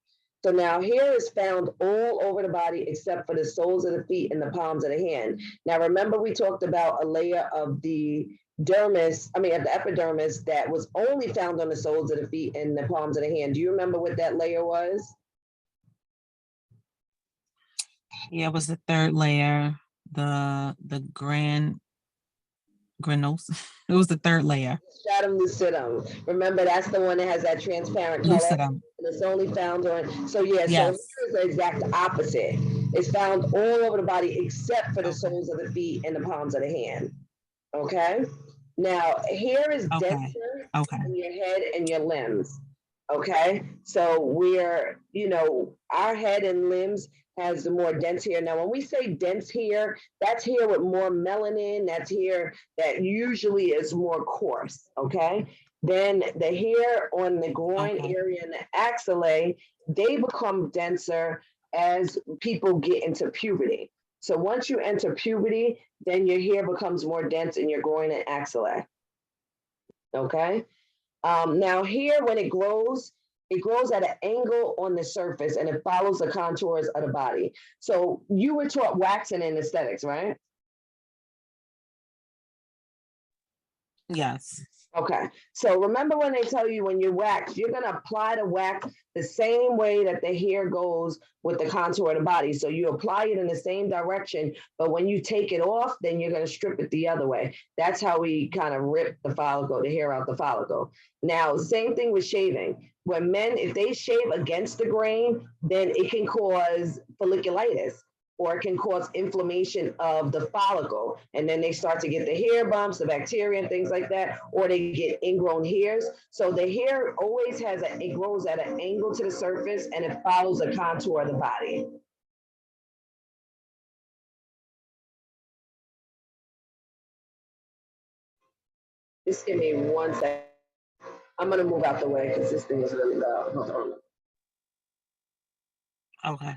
So now hair is found all over the body except for the soles of the feet and the palms of the hand. Now remember we talked about a layer of the dermis, of the epidermis that was only found on the soles of the feet and the palms of the hand. Do you remember what that layer was? Yeah, it was the third layer, the granulosa. It was the third layer. Stratum lucidum. Remember, that's the one that has that transparent color. Lucidum. And it's only found on. So yeah, Yes. so here's the exact opposite. It's found all over the body except for the soles of the feet and the palms of the hand. Okay. Now, hair is denser in your head and your limbs. Okay. So our head and limbs has the more dense hair. Now, when we say dense hair, that's hair with more melanin. That's hair that usually is more coarse. Okay. Then the hair on the groin area and the axillae, they become denser as people get into puberty. So once you enter puberty, then your hair becomes more dense in your groin and axillae. Okay. Now hair, when it grows at an angle on the surface and it follows the contours of the body. So you were taught waxing in aesthetics, right? Yes. Okay, so remember when they tell you when you wax, you're going to apply the wax the same way that the hair goes with the contour of the body. So you apply it in the same direction, but when you take it off, then you're going to strip it the other way. That's how we kind of rip the hair out the follicle. Now, same thing with shaving. When men, if they shave against the grain, then it can cause folliculitis, or it can cause inflammation of the follicle. And then they start to get the hair bumps, the bacteria and things like that, or they get ingrown hairs. So the hair always it grows at an angle to the surface and it follows the contour of the body. Just give me 1 second. I'm gonna move out the way because this thing is really loud. Hold on. Okay.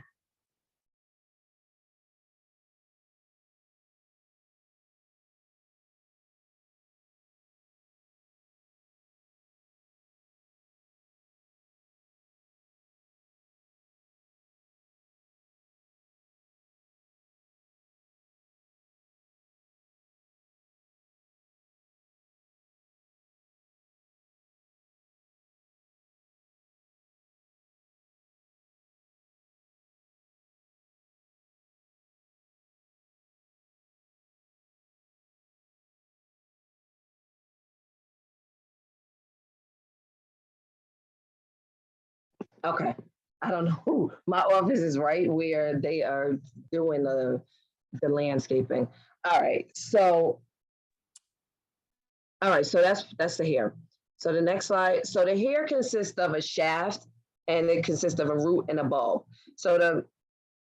Okay. I don't know who. My office is right where they are doing the landscaping. All right. So that's the hair. So the next slide. So the hair consists of a shaft and it consists of a root and a bulb. So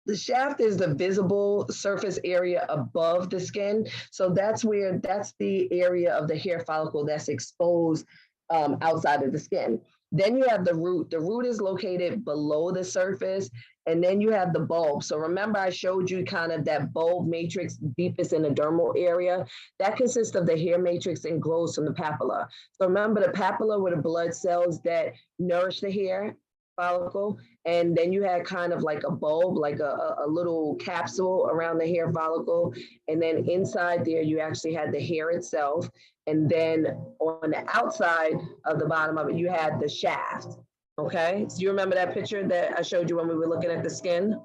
the shaft is the visible surface area above the skin. So that's the area of the hair follicle that's exposed outside of the skin. Then you have the root. The root is located below the surface. And then you have the bulb. So remember I showed you kind of that bulb matrix deepest in the dermal area. That consists of the hair matrix and grows from the papilla. So remember the papilla were the blood cells that nourish the hair follicle. And then you had kind of like a bulb, like a little capsule around the hair follicle. And then inside there, you actually had the hair itself. And then on the outside of the bottom of it, you had the shaft. Okay, so you remember that picture that I showed you when we were looking at the skin?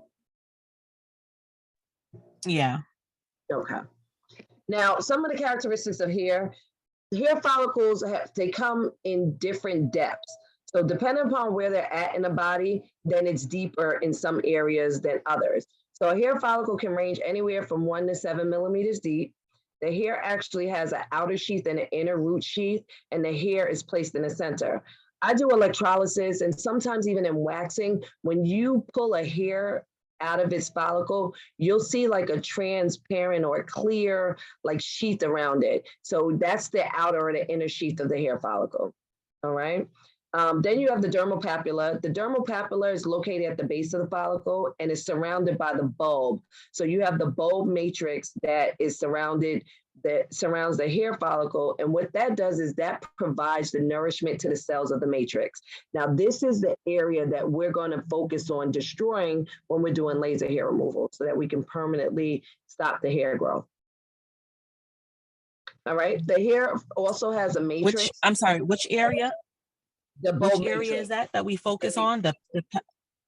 Yeah. Okay. Now, some of the characteristics of hair follicles, they come in different depths. So depending upon where they're at in the body, then it's deeper in some areas than others. So a hair follicle can range anywhere from 1 to 7 millimeters deep. The hair actually has an outer sheath and an inner root sheath, and the hair is placed in the center. I do electrolysis and sometimes even in waxing, when you pull a hair out of its follicle, you'll see like a transparent or clear like sheath around it. So that's the outer or the inner sheath of the hair follicle. All right. Then you have the dermal papilla. The dermal papilla is located at the base of the follicle and is surrounded by the bulb. So you have the bulb matrix that surrounds the hair follicle. And what that does is that provides the nourishment to the cells of the matrix. Now, this is the area that we're going to focus on destroying when we're doing laser hair removal so that we can permanently stop the hair growth. All right. The hair also has a matrix. Which area? The bulb Which area matrix. is that we focus on? The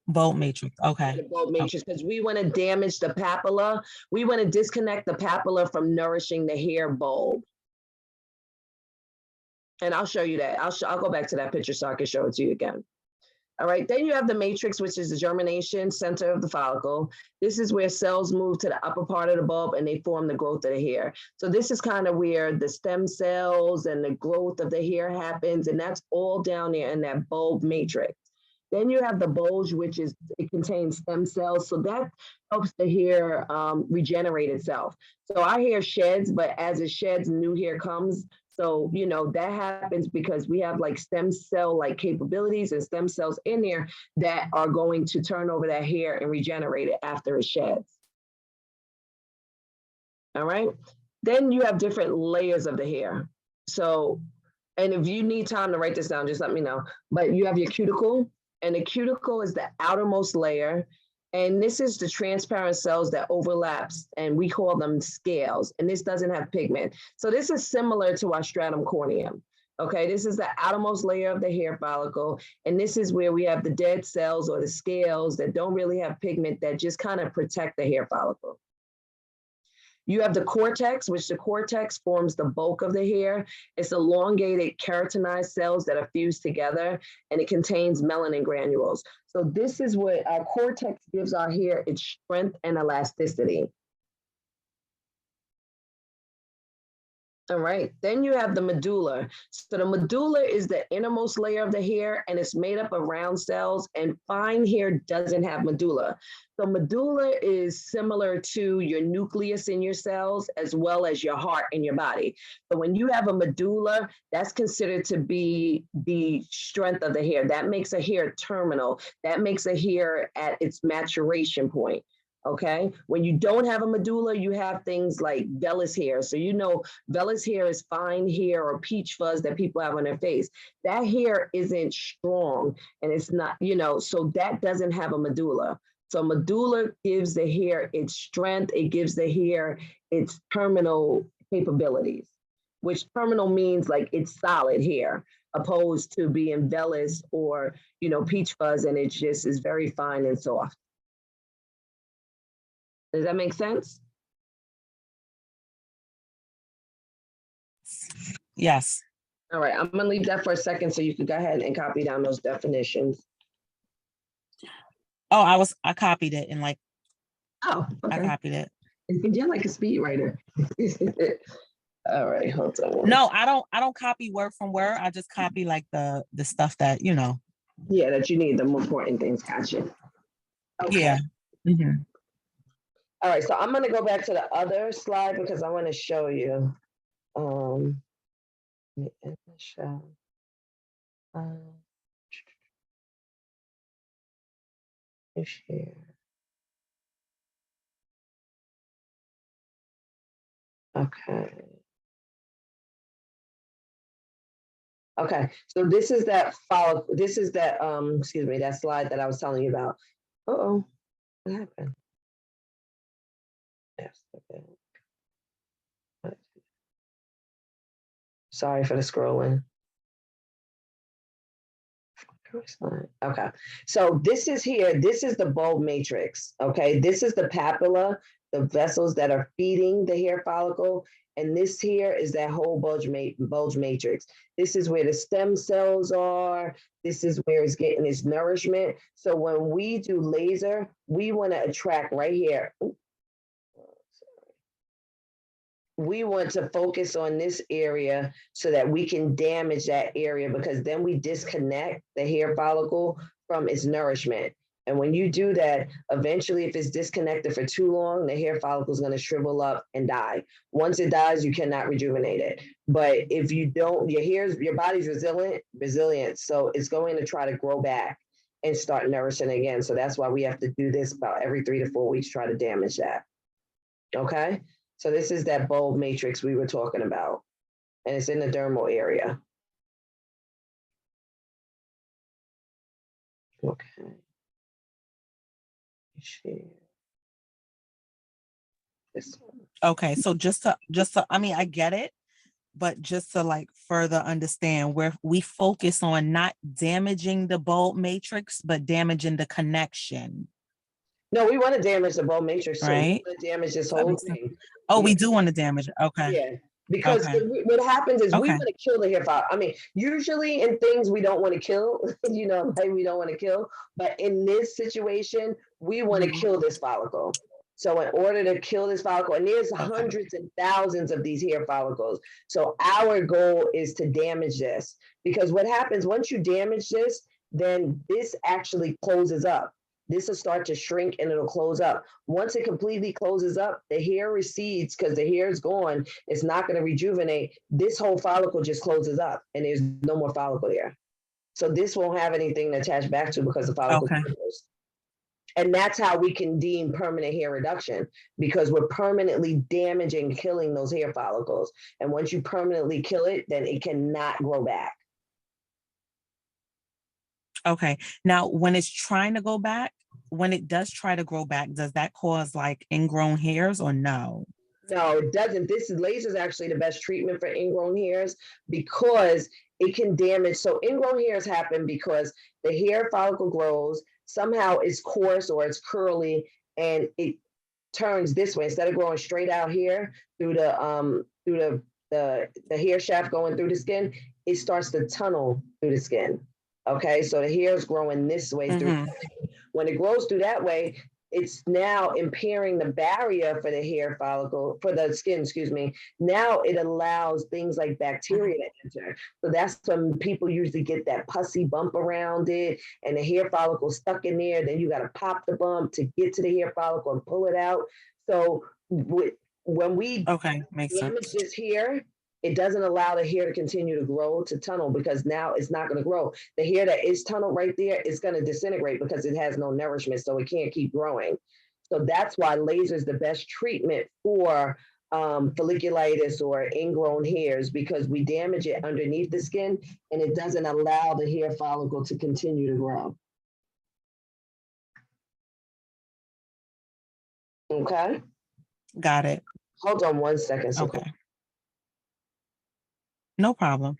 bulb matrix. Okay. The bulb matrix, because we want to damage the papilla. We want to disconnect the papilla from nourishing the hair bulb. And I'll show you that. I'll go back to that picture so I can show it to you again. All right, then you have the matrix, which is the germination center of the follicle. This is where cells move to the upper part of the bulb and they form the growth of the hair. So this is kind of where the stem cells and the growth of the hair happens, and that's all down there in that bulb matrix. Then you have the bulge, it contains stem cells. So that helps the hair regenerate itself. So our hair sheds, but as it sheds, new hair comes. So, that happens because we have like stem cell like capabilities and stem cells in there that are going to turn over that hair and regenerate it after it sheds. All right. Then you have different layers of the hair. So, and if you need time to write this down, just let me know. But you have your cuticle, and the cuticle is the outermost layer. And this is the transparent cells that overlaps, and we call them scales. And this doesn't have pigment. So this is similar to our stratum corneum. Okay, this is the outermost layer of the hair follicle. And this is where we have the dead cells or the scales that don't really have pigment that just kind of protect the hair follicle. You have the cortex, which the cortex forms the bulk of the hair. It's elongated keratinized cells that are fused together, and it contains melanin granules. So this is what our cortex gives our hair its strength and elasticity. All right, then you have the medulla. So the medulla is the innermost layer of the hair, and it's made up of round cells, and fine hair doesn't have medulla. So medulla is similar to your nucleus in your cells, as well as your heart in your body. But when you have a medulla, that's considered to be the strength of the hair. That makes a hair terminal. That makes a hair at its maturation point. Okay, when you don't have a medulla, you have things like vellus hair. So vellus hair is fine hair or peach fuzz that people have on their face. That hair isn't strong, and it's not, so that doesn't have a medulla. So medulla gives the hair its strength. It gives the hair its terminal capabilities, which terminal means like it's solid hair, opposed to being vellus or, peach fuzz, and it just is very fine and soft. Does that make sense? Yes. All right, I'm gonna leave that for a second so you can go ahead and copy down those definitions. Oh, I copied it and Oh, okay. I copied it. You're like a speed writer. All right, hold on. No, I don't copy word from word. I just copy like the stuff that, you know. Yeah, that you need the more important things. Gotcha. Okay. Yeah. Mhm. All right, so I'm gonna go back to the other slide because I want to show you. Let me end the show. Share. Okay. Okay, so this is that follow. This is that excuse me, that slide that I was telling you about. Uh-oh, what happened? Yes, okay. Sorry for the scrolling. Okay, so this is here. This is the bulb matrix. Okay, this is the papilla, the vessels that are feeding the hair follicle, and this here is that whole bulge matrix. This is where the stem cells are. This is where it's getting its nourishment. So when we do laser, we want to attract right here. We want to focus on this area so that we can damage that area, because then we disconnect the hair follicle from its nourishment. And when you do that, eventually, if it's disconnected for too long, the hair follicle is going to shrivel up and die. Once it dies, you cannot rejuvenate it. But if you don't, your body's resilient, so it's going to try to grow back and start nourishing again. So that's why we have to do this about every 3 to 4 weeks, try to damage that. Okay. So this is that bulb matrix we were talking about, and it's in the dermal area. Okay. Share. This one. Okay, so just to I mean, I get it, but just to like further understand, where we focus on not damaging the bulb matrix, but damaging the connection. No, we want to damage the bulb matrix, so we Right? want to damage this Does that whole make sense? thing. Oh, Yeah. we do want to damage it. Okay. Yeah, because Okay. what happens is we Okay. want to kill the hair follicle. I mean, usually in things we don't want to kill, you know, like we don't want to kill. But in this situation, we want to kill this follicle. So in order to kill this follicle, and there's hundreds and thousands of these hair follicles. So our goal is to damage this, because what happens once you damage this, then this actually closes up. This will start to shrink and it'll close up. Once it completely closes up, the hair recedes because the hair is gone. It's not going to rejuvenate. This whole follicle just closes up and there's no more follicle there. So this won't have anything to attach back to because the follicle closed. And that's how we can deem permanent hair reduction, because we're permanently damaging, killing those hair follicles. And once you permanently kill it, then it cannot grow back. Okay. Now, when it's trying to go back, when it does try to grow back, does that cause like ingrown hairs or no? No, it doesn't. This laser is actually the best treatment for ingrown hairs because it can damage. So ingrown hairs happen because the hair follicle grows, somehow it's coarse or it's curly, and it turns this way. Instead of growing straight out here through the hair shaft going through the skin, it starts to tunnel through the skin. Okay, so the hair is growing this way through. When it grows through that way, it's now impairing the barrier for the hair follicle, for the skin, excuse me. Now it allows things like bacteria to enter. So that's when people usually get that pussy bump around it and the hair follicle stuck in there. Then you got to pop the bump to get to the hair follicle and pull it out. So when we damage this hair, it doesn't allow the hair to continue to grow, to tunnel, because now it's not going to grow. The hair that is tunneled right there is going to disintegrate because it has no nourishment, so it can't keep growing. So that's why laser is the best treatment for folliculitis or ingrown hairs, because we damage it underneath the skin and it doesn't allow the hair follicle to continue to grow. Okay. Got it. Hold on 1 second. So okay. No problem.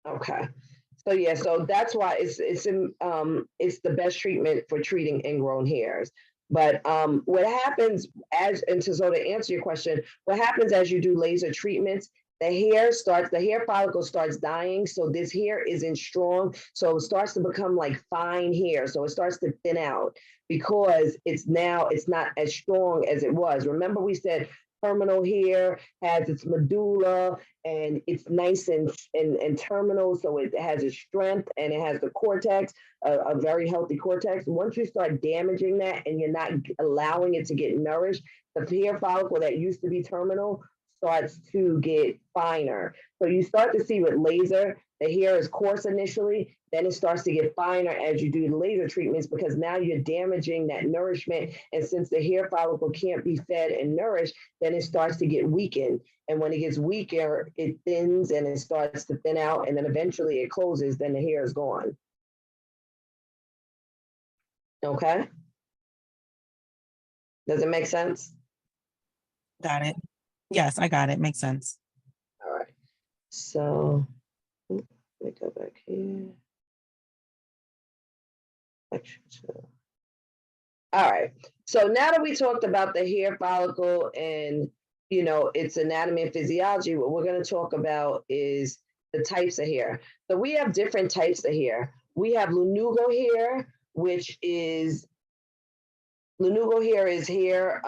Okay. So yeah, so that's why it's the best treatment for treating ingrown hairs, But what happens so to answer your question, what happens as you do laser treatments, the hair follicle starts dying. So this hair isn't strong. So it starts to become like fine hair. So it starts to thin out because it's not as strong as it was. Remember we said terminal hair has its medulla and it's nice and terminal. So it has its strength and it has the cortex, a very healthy cortex. Once you start damaging that and you're not allowing it to get nourished, the hair follicle that used to be terminal starts to get finer. So you start to see with laser, the hair is coarse initially, then it starts to get finer as you do the laser treatments because now you're damaging that nourishment. And since the hair follicle can't be fed and nourished, then it starts to get weakened. And when it gets weaker, it thins and it starts to thin out. And then eventually it closes, then the hair is gone. Okay? Does it make sense? Got it. Yes, I got it. Makes sense. All right. So let me go back here. All right. So now that we talked about the hair follicle and its anatomy and physiology, what we're going to talk about is the types of hair. So we have different types of hair. We have lanugo hair, which is hair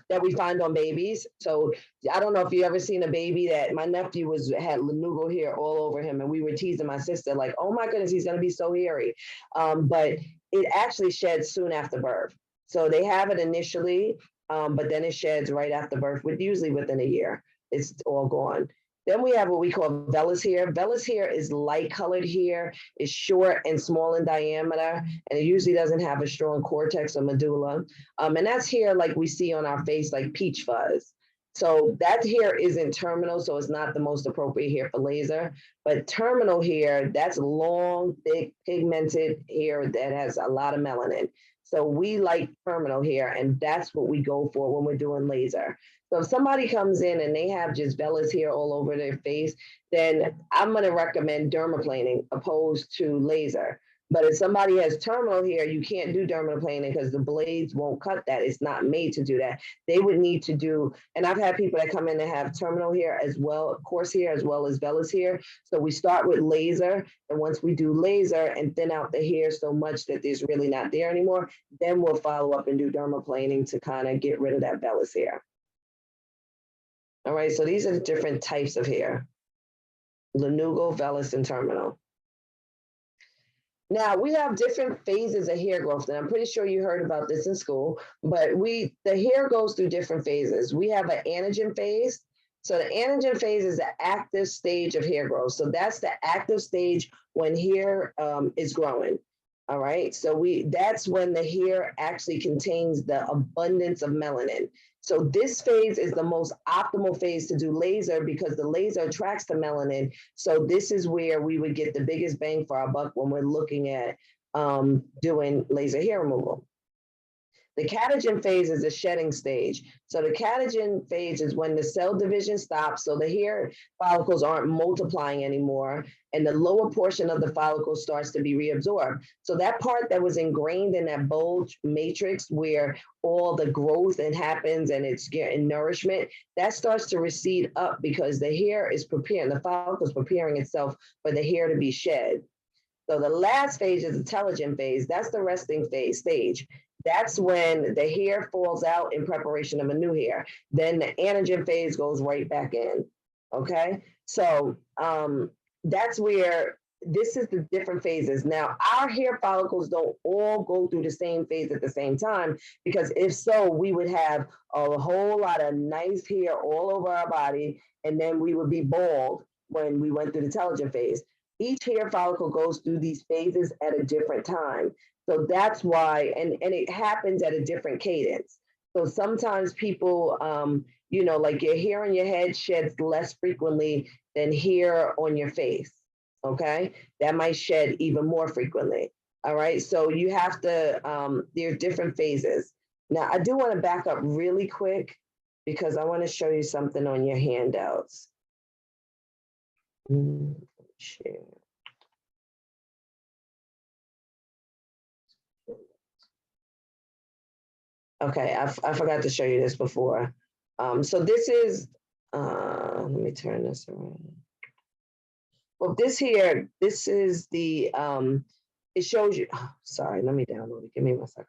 that we find on babies. So I don't know if you ever seen a baby that my nephew had lanugo hair all over him, and we were teasing my sister like, "Oh my goodness, he's gonna be so hairy," but it actually sheds soon after birth. So they have it initially, but then it sheds right after birth, usually within a year. It's all gone. Then we have what we call vellus hair. Vellus hair is light colored hair. It's short and small in diameter, and it usually doesn't have a strong cortex or medulla. And that's hair like we see on our face, like peach fuzz. So that hair isn't terminal, so it's not the most appropriate hair for laser. But terminal hair, that's long, thick, pigmented hair that has a lot of melanin. So we like terminal hair, and that's what we go for when we're doing laser. So if somebody comes in and they have just vellus hair all over their face, then I'm going to recommend dermaplaning opposed to laser. But if somebody has terminal hair, you can't do dermaplaning because the blades won't cut that. It's not made to do that. They would need to do, and I've had people that come in and have terminal hair as well, coarse hair as well as vellus hair. So we start with laser, and once we do laser and thin out the hair so much that there's really not there anymore, then we'll follow up and do dermaplaning to kind of get rid of that vellus hair. All right, so these are the different types of hair: lanugo, vellus, and terminal. Now we have different phases of hair growth, and I'm pretty sure you heard about this in school, but the hair goes through different phases. We have an anagen phase. So the anagen phase is the active stage of hair growth. So that's the active stage when hair is growing. All right, so that's when the hair actually contains the abundance of melanin. So this phase is the most optimal phase to do laser because the laser attracts the melanin. So this is where we would get the biggest bang for our buck when we're looking at doing laser hair removal. The catagen phase is the shedding stage. So the catagen phase is when the cell division stops, so the hair follicles aren't multiplying anymore, and the lower portion of the follicle starts to be reabsorbed. So that part that was ingrained in that bulge matrix where all the growth happens and it's getting nourishment, that starts to recede up because the hair is preparing, the follicle is preparing itself for the hair to be shed. So the last phase is the telogen phase. That's the resting phase stage. That's when the hair falls out in preparation of a new hair. Then the anagen phase goes right back in. Okay, so that's where this is the different phases. Now, our hair follicles don't all go through the same phase at the same time, because if so, we would have a whole lot of nice hair all over our body, and then we would be bald when we went through the telogen phase. Each hair follicle goes through these phases at a different time. So that's why, and it happens at a different cadence. So sometimes people, like your hair on your head sheds less frequently than hair on your face. Okay, that might shed even more frequently. All right, so you have to, there are different phases. Now, I do want to back up really quick because I want to show you something on your handouts. Share. Okay, I forgot to show you this before. So this is, let me turn this around. Well, this is the, it shows you, oh, sorry, let me download it. Give me 1 second.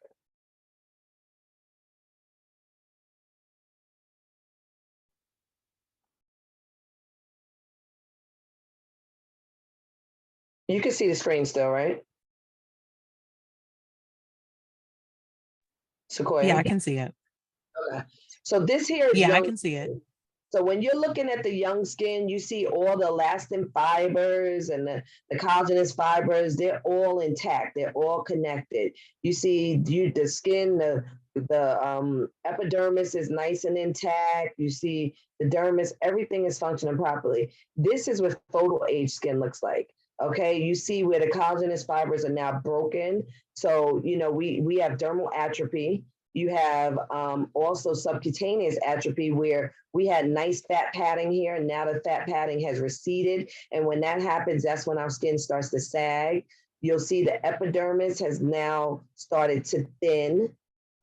You can see the screen still, right? Sequoia? Yeah, I can see it. Okay. So this here is Yeah, I young can see it. skin. So when you're looking at the young skin, you see all the elastin fibers and the collagenous fibers, they're all intact, they're all connected. You see the skin, the epidermis is nice and intact. You see the dermis, everything is functioning properly. This is what photo age skin looks like. Okay, you see where the collagenous fibers are now broken. So, you know, we have dermal atrophy. You have also subcutaneous atrophy where we had nice fat padding here, and now the fat padding has receded. And when that happens, that's when our skin starts to sag. You'll see the epidermis has now started to thin,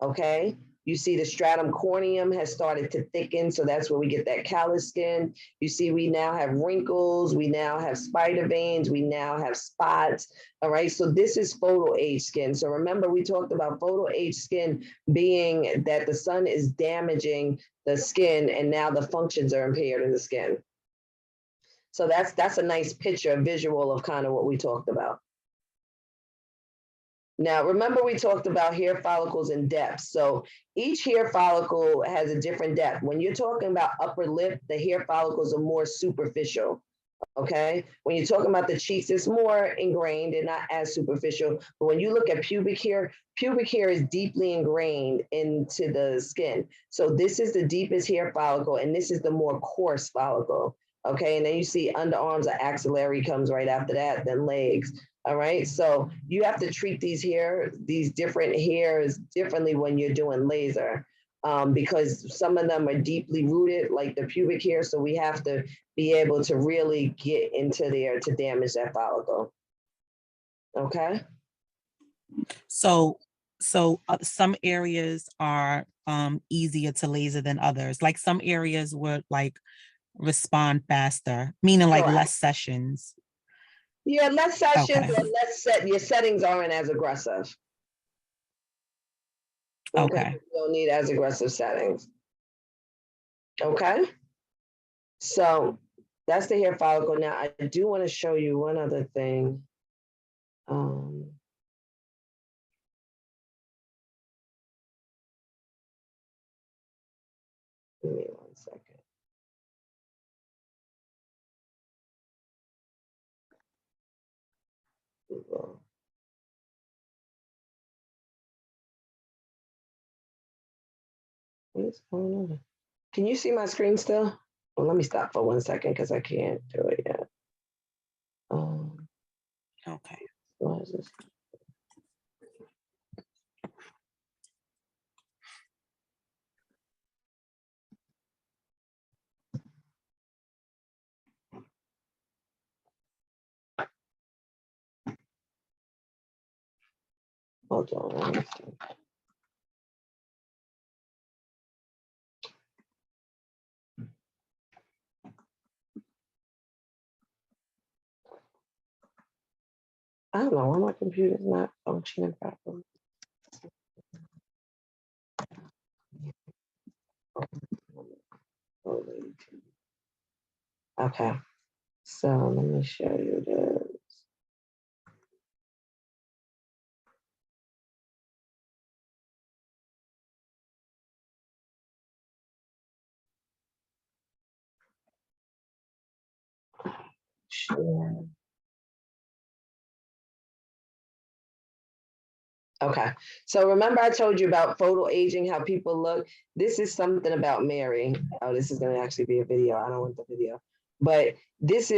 okay? You see the stratum corneum has started to thicken, so that's where we get that callus skin. You see we now have wrinkles, we now have spider veins, we now have spots, all right? So this is photo age skin. So remember, we talked about photo age skin being that the sun is damaging the skin and now the functions are impaired in the skin. So that's a nice picture, visual of kind of what we talked about. Now, remember we talked about hair follicles and depth. So each hair follicle has a different depth. When you're talking about upper lip, the hair follicles are more superficial. Okay. When you're talking about the cheeks, it's more ingrained and not as superficial. But when you look at pubic hair is deeply ingrained into the skin. So this is the deepest hair follicle, and this is the more coarse follicle. Okay. And then you see underarms or axillary comes right after that, then legs. All right. So you have to treat these different hairs differently when you're doing laser. Because some of them are deeply rooted, like the pubic hair. So we have to be able to really get into there to damage that follicle. Okay. So some areas are easier to laser than others. Like some areas would like respond faster, meaning like Correct. less sessions. Yeah, less sessions Okay. or your settings aren't as aggressive. Okay. You don't need as aggressive settings. Okay. So that's the hair follicle. Now I do want to show you one other thing. Give me 1 second. Google. What is going on? Can you see my screen still? Well, let me stop for 1 second because I can't do it yet. Okay. What is this? Hold on. Let me see. I don't know why my computer's not functioning properly. Okay, so let me show you this. Sure. Okay, so remember I told you about photo aging, how people look. This is something about Mary. Oh, this is gonna actually be a video. I don't want the video. But this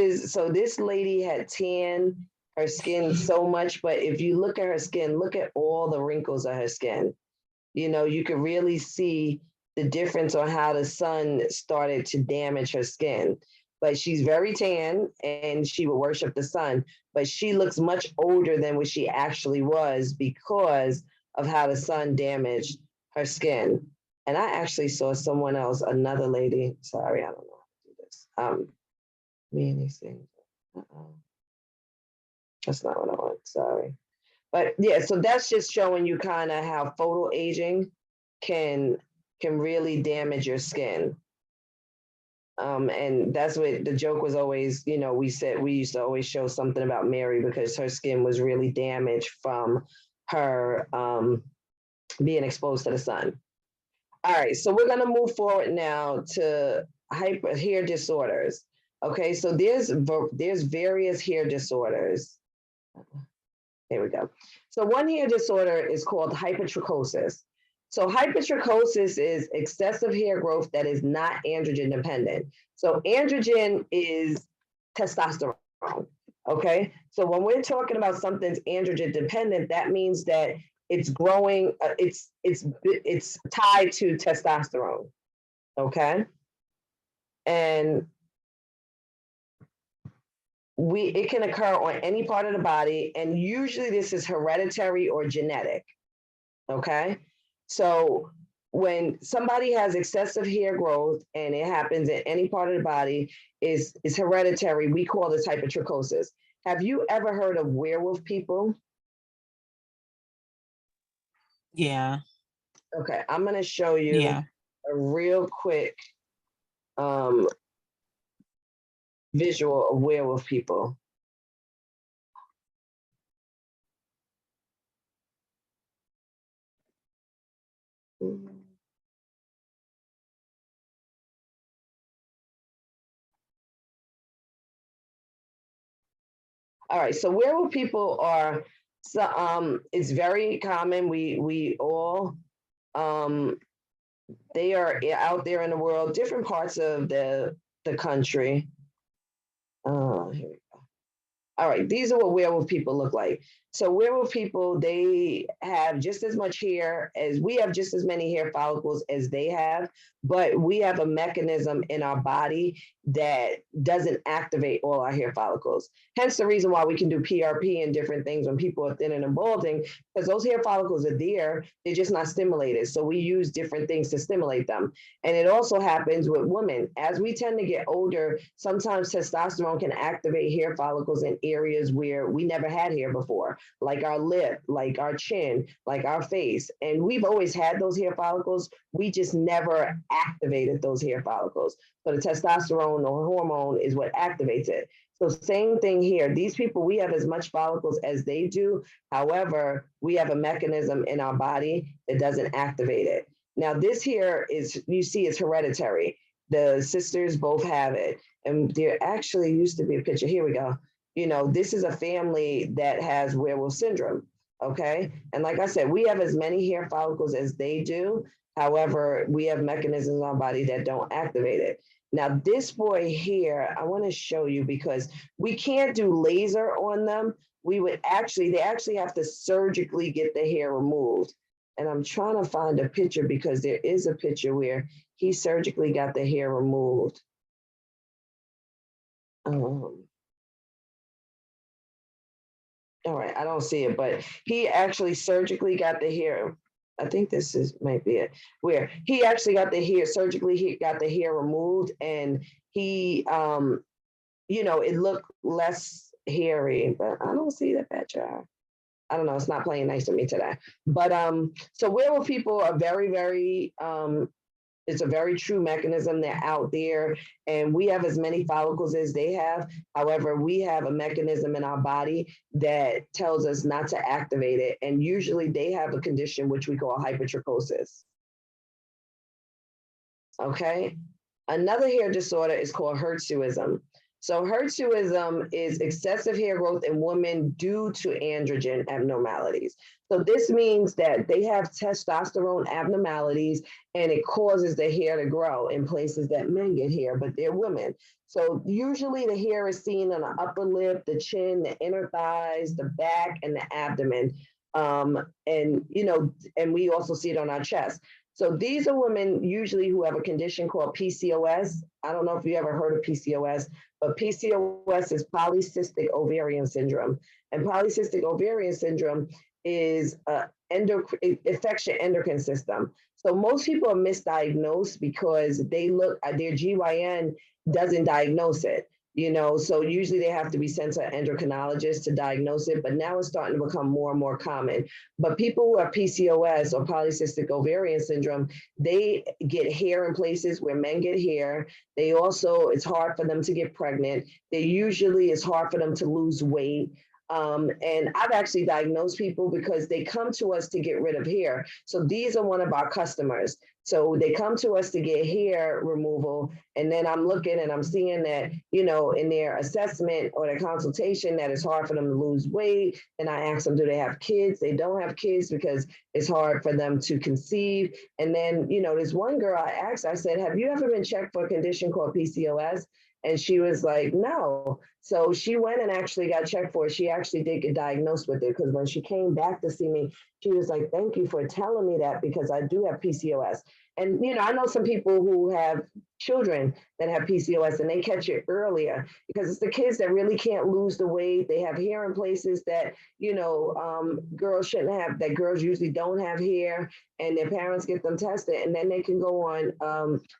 lady had tan her skin so much, but if you look at her skin, look at all the wrinkles on her skin. You know, you could really see the difference on how the sun started to damage her skin. But she's very tan and she would worship the sun, but she looks much older than what she actually was because of how the sun damaged her skin. And I actually saw someone else, another lady. Sorry, I don't know how to do this. Me and these things. That's not what I want. Sorry. But yeah, so that's just showing you kind of how photo aging can really damage your skin. And that's what the joke was always, we used to always show something about Mary because her skin was really damaged from her being exposed to the sun. All right, so we're gonna move forward now to hair disorders. Okay, so there's various hair disorders. Here we go. So one hair disorder is called hypertrichosis. So hypertrichosis is excessive hair growth that is not androgen dependent. So androgen is testosterone. Okay. So when we're talking about something's androgen dependent, that means that it's growing. It's tied to testosterone. Okay. And it can occur on any part of the body, and usually this is hereditary or genetic. Okay. So when somebody has excessive hair growth and it happens in any part of the body, is hereditary. We call this hypertrichosis. Have you ever heard of werewolf people? Yeah. Okay, I'm going to show you a real quick visual of werewolf people. All right, so werewolf people are, it's very common. We all, they are out there in the world, different parts of the country. Here we go. All right, these are what werewolf people look like. So werewolf people, they have just as much hair as we have, just as many hair follicles as they have, but we have a mechanism in our body that doesn't activate all our hair follicles. Hence the reason why we can do PRP and different things when people are thin and balding, because those hair follicles are there, they're just not stimulated. So we use different things to stimulate them. And it also happens with women. As we tend to get older, sometimes testosterone can activate hair follicles in areas where we never had hair before, like our lip, like our chin, like our face. And we've always had those hair follicles. We just never activated those hair follicles. So the testosterone or hormone is what activates it. So same thing here. These people, we have as much follicles as they do. However, we have a mechanism in our body that doesn't activate it. Now this here is, you see, it's hereditary. The sisters both have it. And there actually used to be a picture. Here we go. This is a family that has werewolf syndrome. Okay. And like I said, we have as many hair follicles as they do. However, we have mechanisms in our body that don't activate it. Now, this boy here, I want to show you because we can't do laser on them. They actually have to surgically get the hair removed. And I'm trying to find a picture because there is a picture where he surgically got the hair removed. All right, I don't see it, but he actually surgically got the hair. I think might be it, where he actually got the hair surgically, he got the hair removed, and he, it looked less hairy, but I don't see the picture. I don't know, it's not playing nice with me today. But so werewolf people are very, very, it's a very true mechanism. They're out there, and we have as many follicles as they have. However, we have a mechanism in our body that tells us not to activate it. And usually they have a condition which we call hypertrichosis. Okay. Another hair disorder is called hirsutism. So hirsutism is excessive hair growth in women due to androgen abnormalities. So this means that they have testosterone abnormalities and it causes the hair to grow in places that men get hair, but they're women. So usually the hair is seen on the upper lip, the chin, the inner thighs, the back, and the abdomen. And we also see it on our chest. So these are women usually who have a condition called PCOS. I don't know if you ever heard of PCOS, but PCOS is polycystic ovarian syndrome. And polycystic ovarian syndrome is it affects your endocrine system. So most people are misdiagnosed because they look at their GYN doesn't diagnose it. So usually they have to be sent to an endocrinologist to diagnose it, but now it's starting to become more and more common. But people who have PCOS or polycystic ovarian syndrome, they get hair in places where men get hair. They also, it's hard for them to get pregnant. It's hard for them to lose weight. And I've actually diagnosed people because they come to us to get rid of hair. So these are one of our customers. So they come to us to get hair removal. And then I'm looking and I'm seeing that, in their assessment or their consultation, that it's hard for them to lose weight. And I ask them, do they have kids? They don't have kids because it's hard for them to conceive. And then, there's one girl I asked, I said, have you ever been checked for a condition called PCOS? And she was like, no. So she went and actually got checked for it. She actually did get diagnosed with it because when she came back to see me, she was like, thank you for telling me that because I do have PCOS. And, I know some people who have children that have PCOS and they catch it earlier because it's the kids that really can't lose the weight. They have hair in places that, girls shouldn't have, that girls usually don't have hair, and their parents get them tested. And then they can go on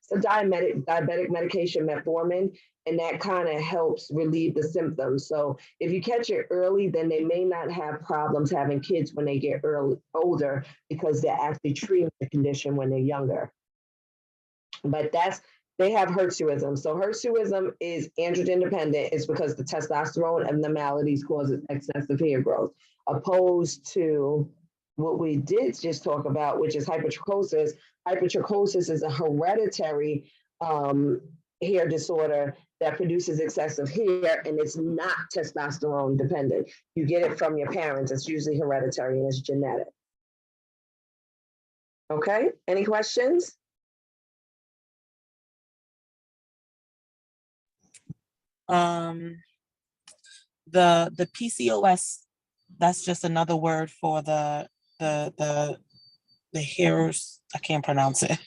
some diabetic medication, metformin, and that kind of helps relieve the symptoms. So if you catch it early, then they may not have problems having kids when they get older because they're actually treating the condition when they're younger. But they have hirsutism. So hirsutism is androgen dependent. It's because the testosterone abnormalities cause excessive hair growth, opposed to what we did just talk about, which is hypertrichosis. Hypertrichosis is a hereditary hair disorder that produces excessive hair, and it's not testosterone dependent. You get it from your parents. It's usually hereditary and it's genetic. Okay, any questions? The PCOS, that's just another word for the hairs. I can't pronounce it.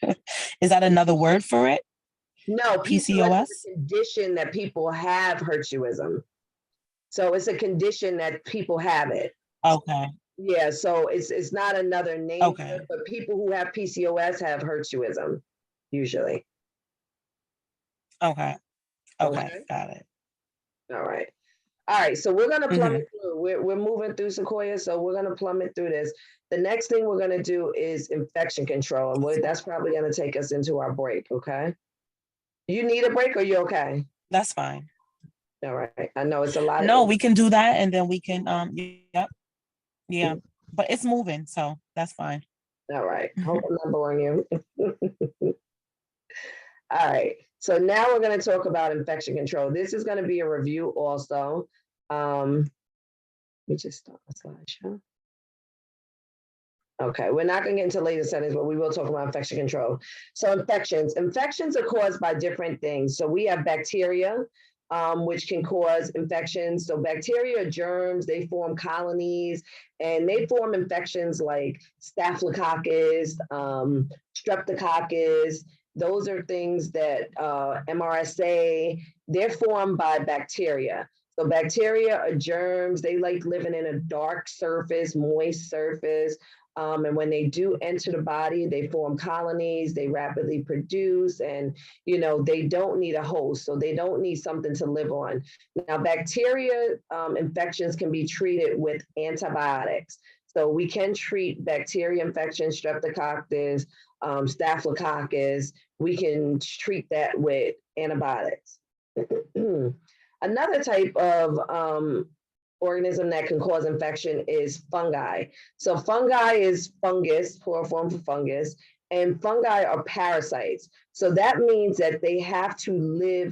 Is that another word for it? No, PCOS is a condition that people have hirsutism. So it's a condition that people have it. Okay. Yeah, so it's not another name, okay, but people who have PCOS have hirsutism, usually. Okay. Got it. All right. So we're gonna plummet through. We're moving through Sequoia, so we're gonna plummet through this. The next thing we're gonna do is infection control, and that's probably gonna take us into our break. Okay. You need a break, or you okay? That's fine. All right. I know it's a lot. No, we can do that, and then we can. Yep. Yeah, but it's moving, so that's fine. All right. Hope I'm not boring you. All right. So now we're going to talk about infection control. This is going to be a review also. Let me just start the slideshow. Okay, we're not going to get into later settings, but we will talk about infection control. So infections are caused by different things. So we have bacteria, which can cause infections. So bacteria, germs, they form colonies, and they form infections like staphylococcus, streptococcus. Those are things that MRSA, they're formed by bacteria. So bacteria are germs. They like living in a dark surface, moist surface. And when they do enter the body, they form colonies, they rapidly produce, and they don't need a host, so they don't need something to live on. Now, bacteria infections can be treated with antibiotics. So we can treat bacteria infections, streptococcus, staphylococcus. We can treat that with antibiotics. Another type of organism that can cause infection is fungi. So fungi is fungus, plural form for fungus, and fungi are parasites. So that means that they have to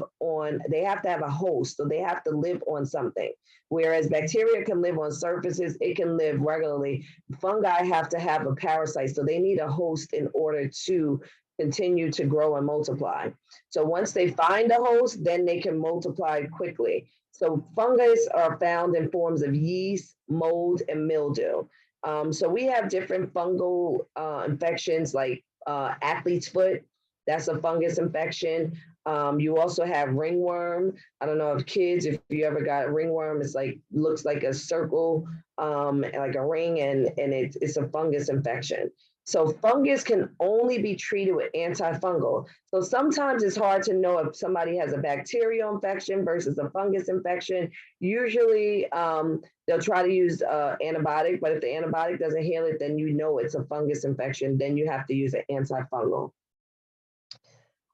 have a host, so they have to live on something. Whereas bacteria can live on surfaces, it can live regularly. Fungi have to have a parasite, so they need a host in order to continue to grow and multiply. So once they find a host, then they can multiply quickly. So fungus are found in forms of yeast, mold, and mildew. So we have different fungal infections like athlete's foot. That's a fungus infection. You also have ringworm. I don't know if kids, if you ever got ringworm, it's like looks like a circle, like a ring, and it's a fungus infection. So fungus can only be treated with antifungal. So sometimes it's hard to know if somebody has a bacterial infection versus a fungus infection. Usually they'll try to use antibiotic, but if the antibiotic doesn't heal it, then you know it's a fungus infection. Then you have to use an antifungal.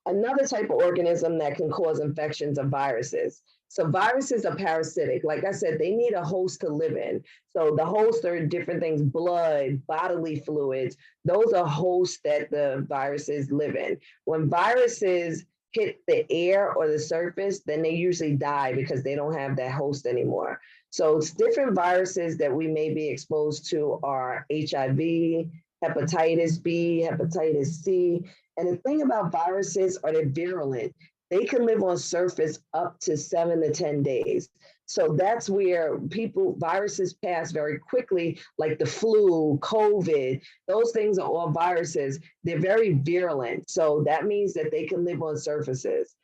Another type of organism that can cause infections are viruses. So viruses are parasitic. Like I said, they need a host to live in. So the hosts are different things, blood, bodily fluids. Those are hosts that the viruses live in. When viruses hit the air or the surface, then they usually die because they don't have that host anymore. So it's different viruses that we may be exposed to are HIV, hepatitis B, hepatitis C. And the thing about viruses are they're virulent. They can live on surface up to 7 to 10 days. So that's where viruses pass very quickly, like the flu, COVID, those things are all viruses. They're very virulent. So that means that they can live on surfaces.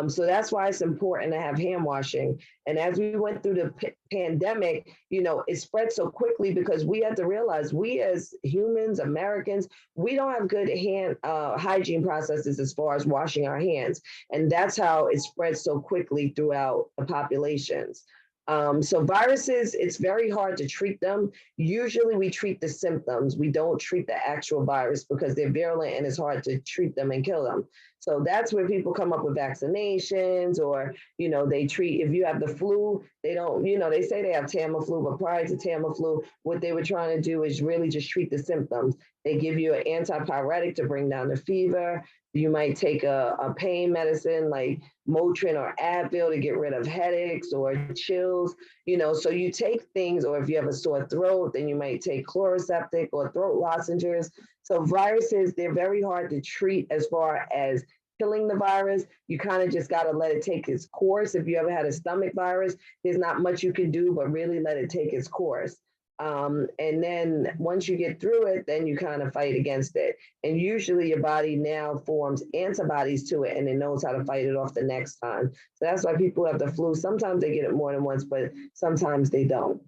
So that's why it's important to have hand washing. And as we went through the pandemic, it spread so quickly because we had to realize we as humans, Americans, we don't have good hand hygiene processes as far as washing our hands. And that's how it spread so quickly throughout the populations. So viruses, it's very hard to treat them. Usually we treat the symptoms. We don't treat the actual virus because they're virulent and it's hard to treat them and kill them. So that's where people come up with vaccinations or, they treat, if you have the flu, they don't, they say they have Tamiflu, but prior to Tamiflu, what they were trying to do is really just treat the symptoms. They give you an antipyretic to bring down the fever. You might take a pain medicine like Motrin or Advil to get rid of headaches or chills, so you take things, or if you have a sore throat, then you might take Chloraseptic or throat lozenges. So viruses, they're very hard to treat as far as killing the virus. You kind of just got to let it take its course. If you ever had a stomach virus, there's not much you can do, but really let it take its course. And then once you get through it, then you kind of fight against it. And usually your body now forms antibodies to it and it knows how to fight it off the next time. So that's why people have the flu. Sometimes they get it more than once, but sometimes they don't.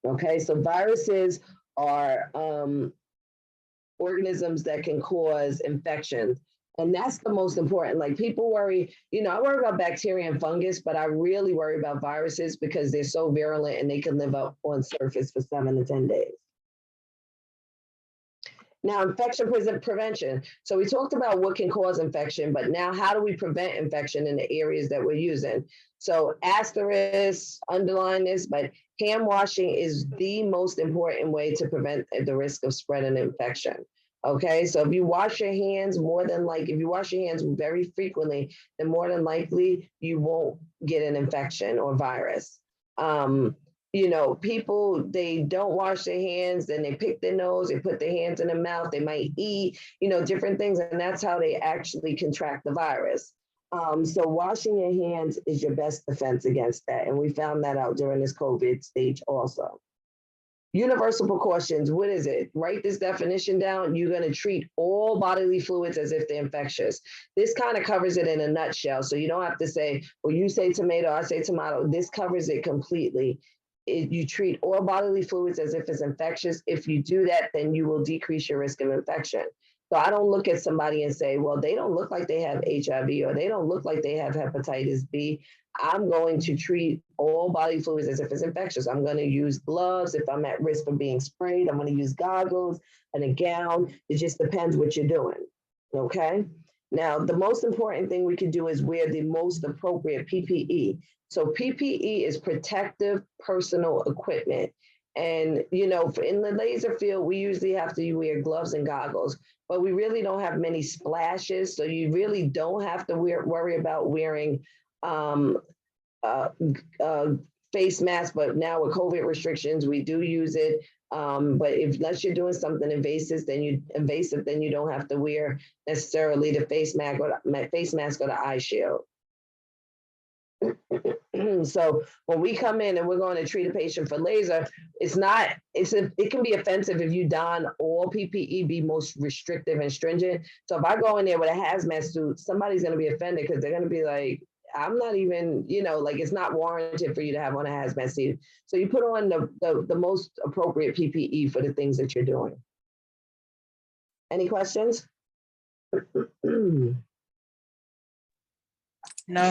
Okay, so viruses are organisms that can cause infections. And that's the most important. Like people worry, I worry about bacteria and fungus, but I really worry about viruses because they're so virulent and they can live up on surface for 7 to 10 days. Now, infection prevention. So we talked about what can cause infection, but now how do we prevent infection in the areas that we're using? So asterisk, underline this, but hand washing is the most important way to prevent the risk of spreading infection. Okay, so if you wash your hands if you wash your hands very frequently, then more than likely you won't get an infection or virus. People, they don't wash their hands, then they pick their nose, they put their hands in their mouth, they might eat, different things, and that's how they actually contract the virus. So washing your hands is your best defense against that. And we found that out during this COVID stage also. Universal precautions, what is it? Write this definition down. You're going to treat all bodily fluids as if they're infectious. This kind of covers it in a nutshell. So you don't have to say, well, you say tomato, I say tomato. This covers it completely. You treat all bodily fluids as if it's infectious. If you do that, then you will decrease your risk of infection. So I don't look at somebody and say, well, they don't look like they have HIV or they don't look like they have hepatitis B. I'm going to treat all body fluids as if it's infectious. I'm going to use gloves if I'm at risk of being sprayed. I'm going to use goggles and a gown. It just depends what you're doing. Okay. Now, the most important thing we can do is wear the most appropriate PPE. So PPE is protective personal equipment. And, in the laser field, we usually have to wear gloves and goggles, but we really don't have many splashes. So you really don't have to worry about wearing face masks. But now with COVID restrictions, we do use it. But unless you're doing something invasive, then you don't have to wear necessarily the face mask or the eye shield. So when we come in and we're going to treat a patient for laser, it can be offensive if you don all PPE, be most restrictive and stringent. So if I go in there with a hazmat suit, somebody's going to be offended because they're going to be like, I'm not even, like it's not warranted for you to have on a hazmat suit. So you put on the most appropriate PPE for the things that you're doing. Any questions? No,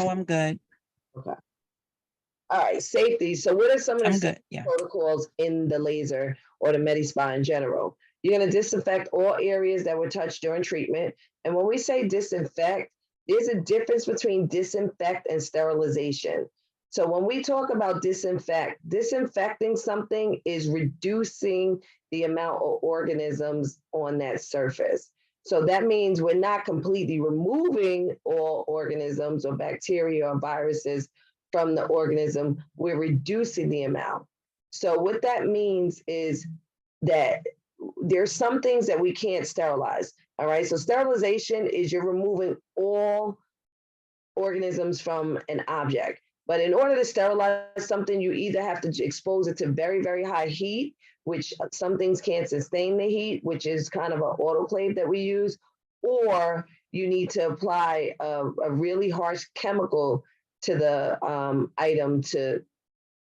I'm good. Okay. All right, safety. So what are some of the I'm safety good. Yeah. protocols in the laser or the Medi-Spa in general? You're going to disinfect all areas that were touched during treatment. And when we say disinfect, there's a difference between disinfect and sterilization. So when we talk about disinfecting something is reducing the amount of organisms on that surface. So that means we're not completely removing all organisms or bacteria or viruses from the organism, we're reducing the amount. So what that means is that there's some things that we can't sterilize. All right. So sterilization is you're removing all organisms from an object. But in order to sterilize something, you either have to expose it to very, very high heat, which some things can't sustain the heat, which is kind of an autoclave that we use, or you need to apply a really harsh chemical to the item to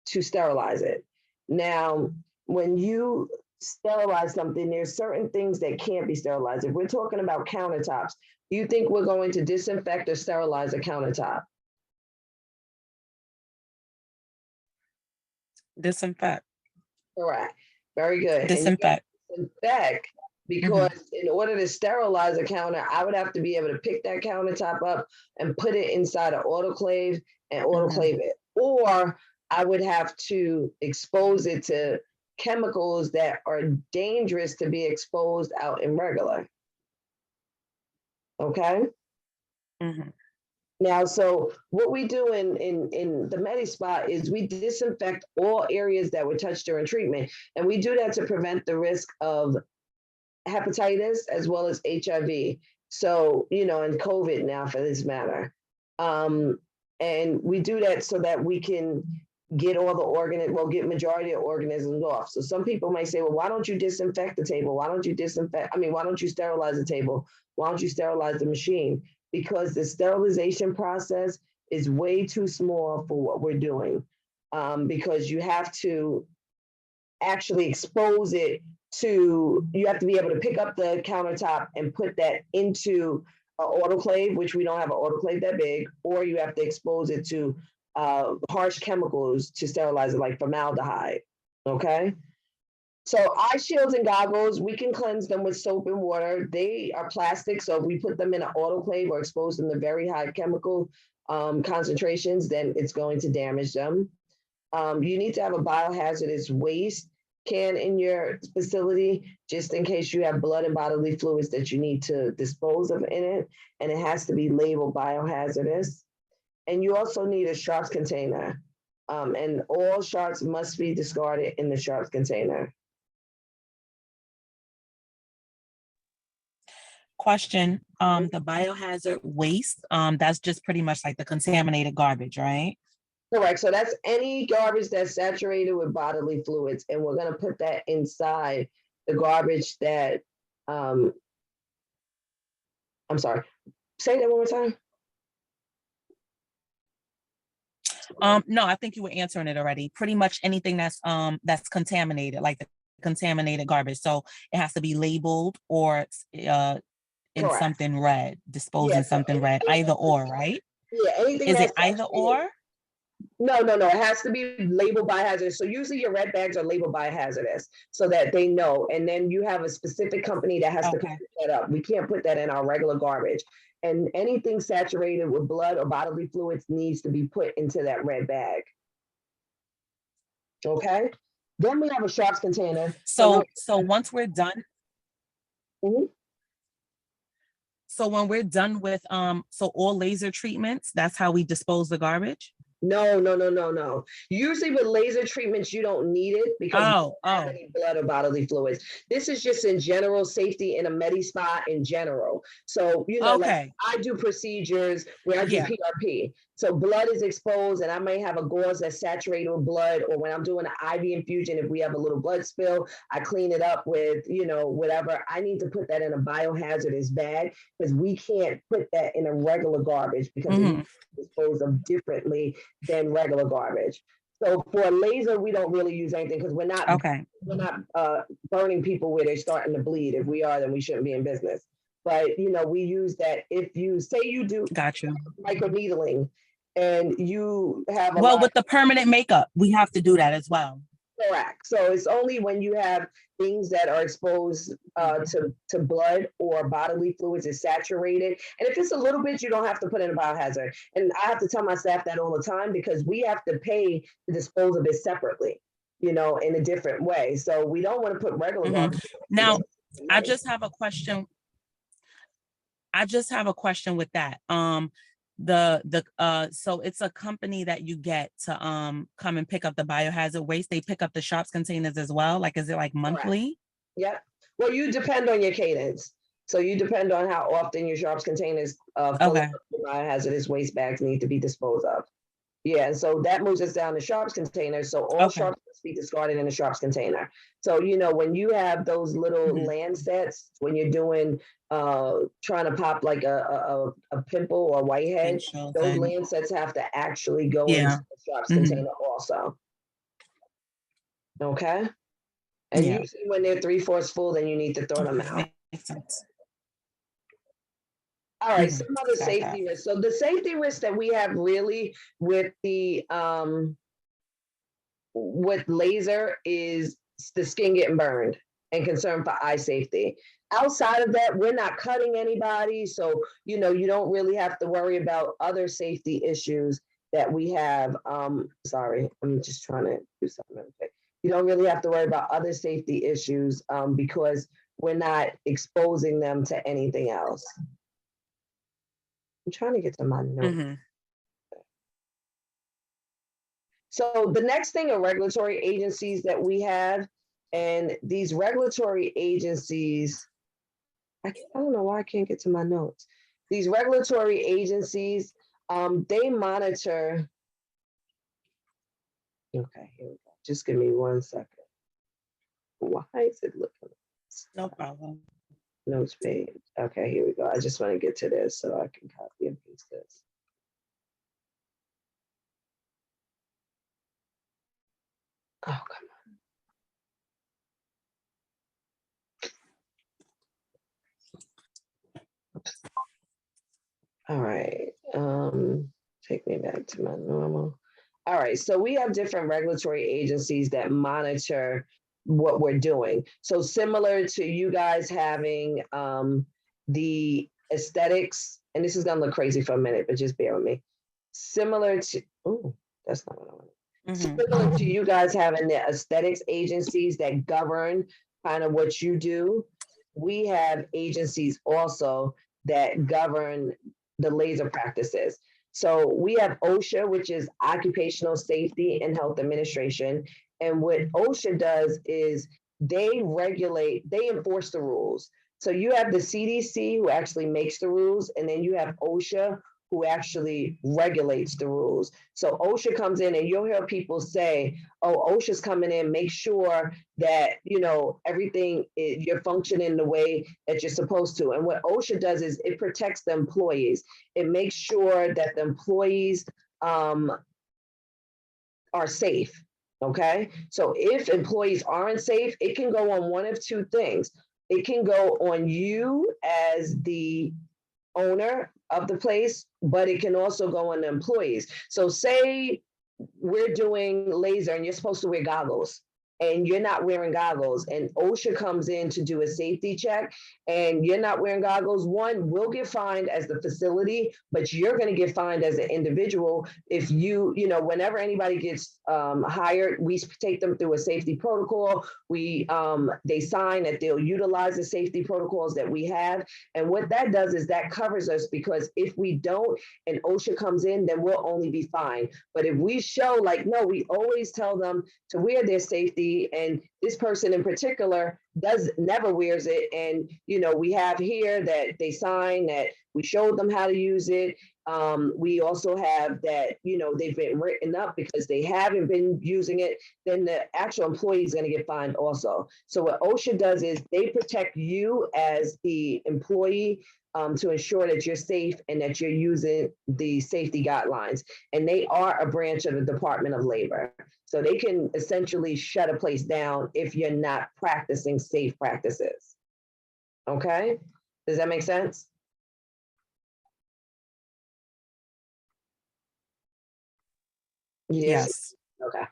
sterilize it. Now, when you sterilize something, there's certain things that can't be sterilized. If we're talking about countertops, do you think we're going to disinfect or sterilize a countertop? Disinfect. Correct. Very good. Disinfect. And you disinfect because in order to sterilize a counter, I would have to be able to pick that countertop up and put it inside an autoclave and autoclave it. Or I would have to expose it to chemicals that are dangerous to be exposed out in regular. Okay. Now, so what we do in the Medi-Spa is we disinfect all areas that were touched during treatment. And we do that to prevent the risk of hepatitis as well as HIV. So, and COVID now for this matter. And we do that so that we can get all the get majority of organisms off. So some people might say, well, why don't you disinfect the table? Why don't you why don't you sterilize the table? Why don't you sterilize the machine? Because the sterilization process is way too small for what we're doing. Because you have to actually expose it you have to be able to pick up the countertop and put that into an autoclave, which we don't have an autoclave that big, or you have to expose it to harsh chemicals to sterilize it, like formaldehyde. Okay. So eye shields and goggles, we can cleanse them with soap and water. They are plastic, so if we put them in an autoclave or expose them to very high chemical concentrations, then it's going to damage them. You need to have a biohazardous waste can in your facility, just in case you have blood and bodily fluids that you need to dispose of in it, and it has to be labeled biohazardous. And you also need a sharps container, and all sharps must be discarded in the sharps container. Question, the biohazard waste, that's just pretty much like the contaminated garbage, right? Correct. So that's any garbage that's saturated with bodily fluids, and we're going to put that inside the garbage that, I'm sorry, say that one more time. No, I think you were answering it already. Pretty much anything that's contaminated, like the contaminated garbage. So it has to be labeled or in Correct. something red, disposed in something red, either or, right? Yeah, anything. Is it either or? No. It has to be labeled biohazardous. So usually your red bags are labeled biohazardous so that they know. And then you have a specific company that has to pick that up. We can't put that in our regular garbage. And anything saturated with blood or bodily fluids needs to be put into that red bag. Okay. Then we have a sharps container. So once we're done. Mhm. So when we're done with so all laser treatments, that's how we dispose the garbage? No. Usually with laser treatments, you don't need it because we Oh, don't have oh, any blood or bodily fluids. This is just in general safety in a med spa in general. So, like okay. I do procedures where I do Yeah. PRP. So blood is exposed and I may have a gauze that's saturated with blood, or when I'm doing an IV infusion, if we have a little blood spill, I clean it up with, whatever. I need to put that in a biohazardous bag because we can't put that in a regular garbage because it Hmm. needs to be disposed of differently than regular garbage. So for a laser, we don't really use anything because Okay. we're not burning people where they're starting to bleed. If we are, then we shouldn't be in business. But we use that if you say you do Got you. microneedling and you have a Well, lot. with the permanent makeup, we have to do that as well. Correct. So it's only when you have things that are exposed to blood or bodily fluids is saturated. And if it's a little bit, you don't have to put in a biohazard. And I have to tell my staff that all the time because we have to pay to dispose of it separately, in a different way. So we don't want to put regular garbage. Now, I just have a question. With that. So it's a company that you get to come and pick up the biohazard waste. They pick up the shops containers as well. Like, is it like monthly? Yeah. Well, you depend on your cadence. So you depend on how often your sharps containers full Okay. of biohazardous waste bags need to be disposed of. Yeah, and so that moves us down to sharps containers. So all Okay. sharps must be discarded in a sharps container. So when you have those little Mhm. Landsets, when you're doing trying to pop like a pimple or whitehead, Facial those thing. Landsets have to actually go Yeah. into the sharps Mhm. container also. Okay. And Yeah. usually when they're 3/4 full, then you need to throw them Okay. out. Makes sense. All right, Mhm. some other Got that. safety risks. So the safety risks that we have really with the with laser is the skin getting burned and concern for eye safety. Outside of that, we're not cutting anybody, so you don't really have to worry about other safety issues that we have. Sorry, I'm just trying to do something real quick. You don't really have to worry about other safety issues because we're not exposing them to anything else. I'm trying to get to my note. Mhm. So the next thing are regulatory agencies that we have, and these regulatory agencies, I don't know why I can't get to my notes. These regulatory agencies, they monitor. Okay, here we go. Just give me 1 second. Why is it looking? No problem. Notes page. Okay, here we go. I just want to get to this so I can copy and paste this. Oh, come on. All right. Take me back to my normal. All right. So we have different regulatory agencies that monitor what we're doing. So similar to you guys having the aesthetics, and this is gonna look crazy for a minute, but just bear with me. Similar to, oh, that's not what I want. Mhm. Similar to you guys having the aesthetics agencies that govern kind of what you do, we have agencies also that govern the laser practices. So we have OSHA, which is Occupational Safety and Health Administration. And what OSHA does is they enforce the rules. So you have the CDC who actually makes the rules, and then you have OSHA who actually regulates the rules. So OSHA comes in and you'll hear people say, oh, OSHA's coming in, make sure that, everything, you're functioning the way that you're supposed to. And what OSHA does is it protects the employees. It makes sure that the employees are safe. Okay. So if employees aren't safe, it can go on one of two things. It can go on you as the owner of the place, but it can also go on the employees. So say we're doing laser and you're supposed to wear goggles. and you're not wearing goggles, and OSHA comes in to do a safety check, and you're not wearing goggles, one, will get fined as the facility, but you're going to get fined as an individual. If whenever anybody gets hired, we take them through a safety protocol. They sign that they'll utilize the safety protocols that we have. And what that does is that covers us, because if we don't and OSHA comes in, then we'll only be fined. But if we show no, we always tell them to wear their safety, and this person in particular never wears it. And, we have here that they sign that we showed them how to use it. We also have that, they've been written up because they haven't been using it, then the actual employee is going to get fined also. So what OSHA does is they protect you as the employee, to ensure that you're safe and that you're using the safety guidelines. And they are a branch of the Department of Labor. So they can essentially shut a place down if you're not practicing safe practices. Okay? Does that make sense? Yes. Okay.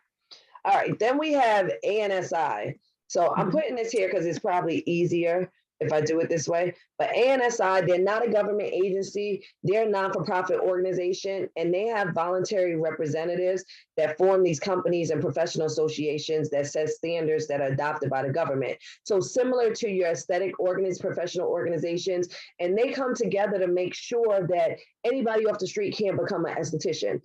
All right. Then we have ANSI. So I'm putting this here because it's probably easier if I do it this way. But ANSI, they're not a government agency. They're a non-for-profit organization, and they have voluntary representatives that form these companies and professional associations that set standards that are adopted by the government. So similar to your aesthetic professional organizations, and they come together to make sure that anybody off the street can't become an esthetician.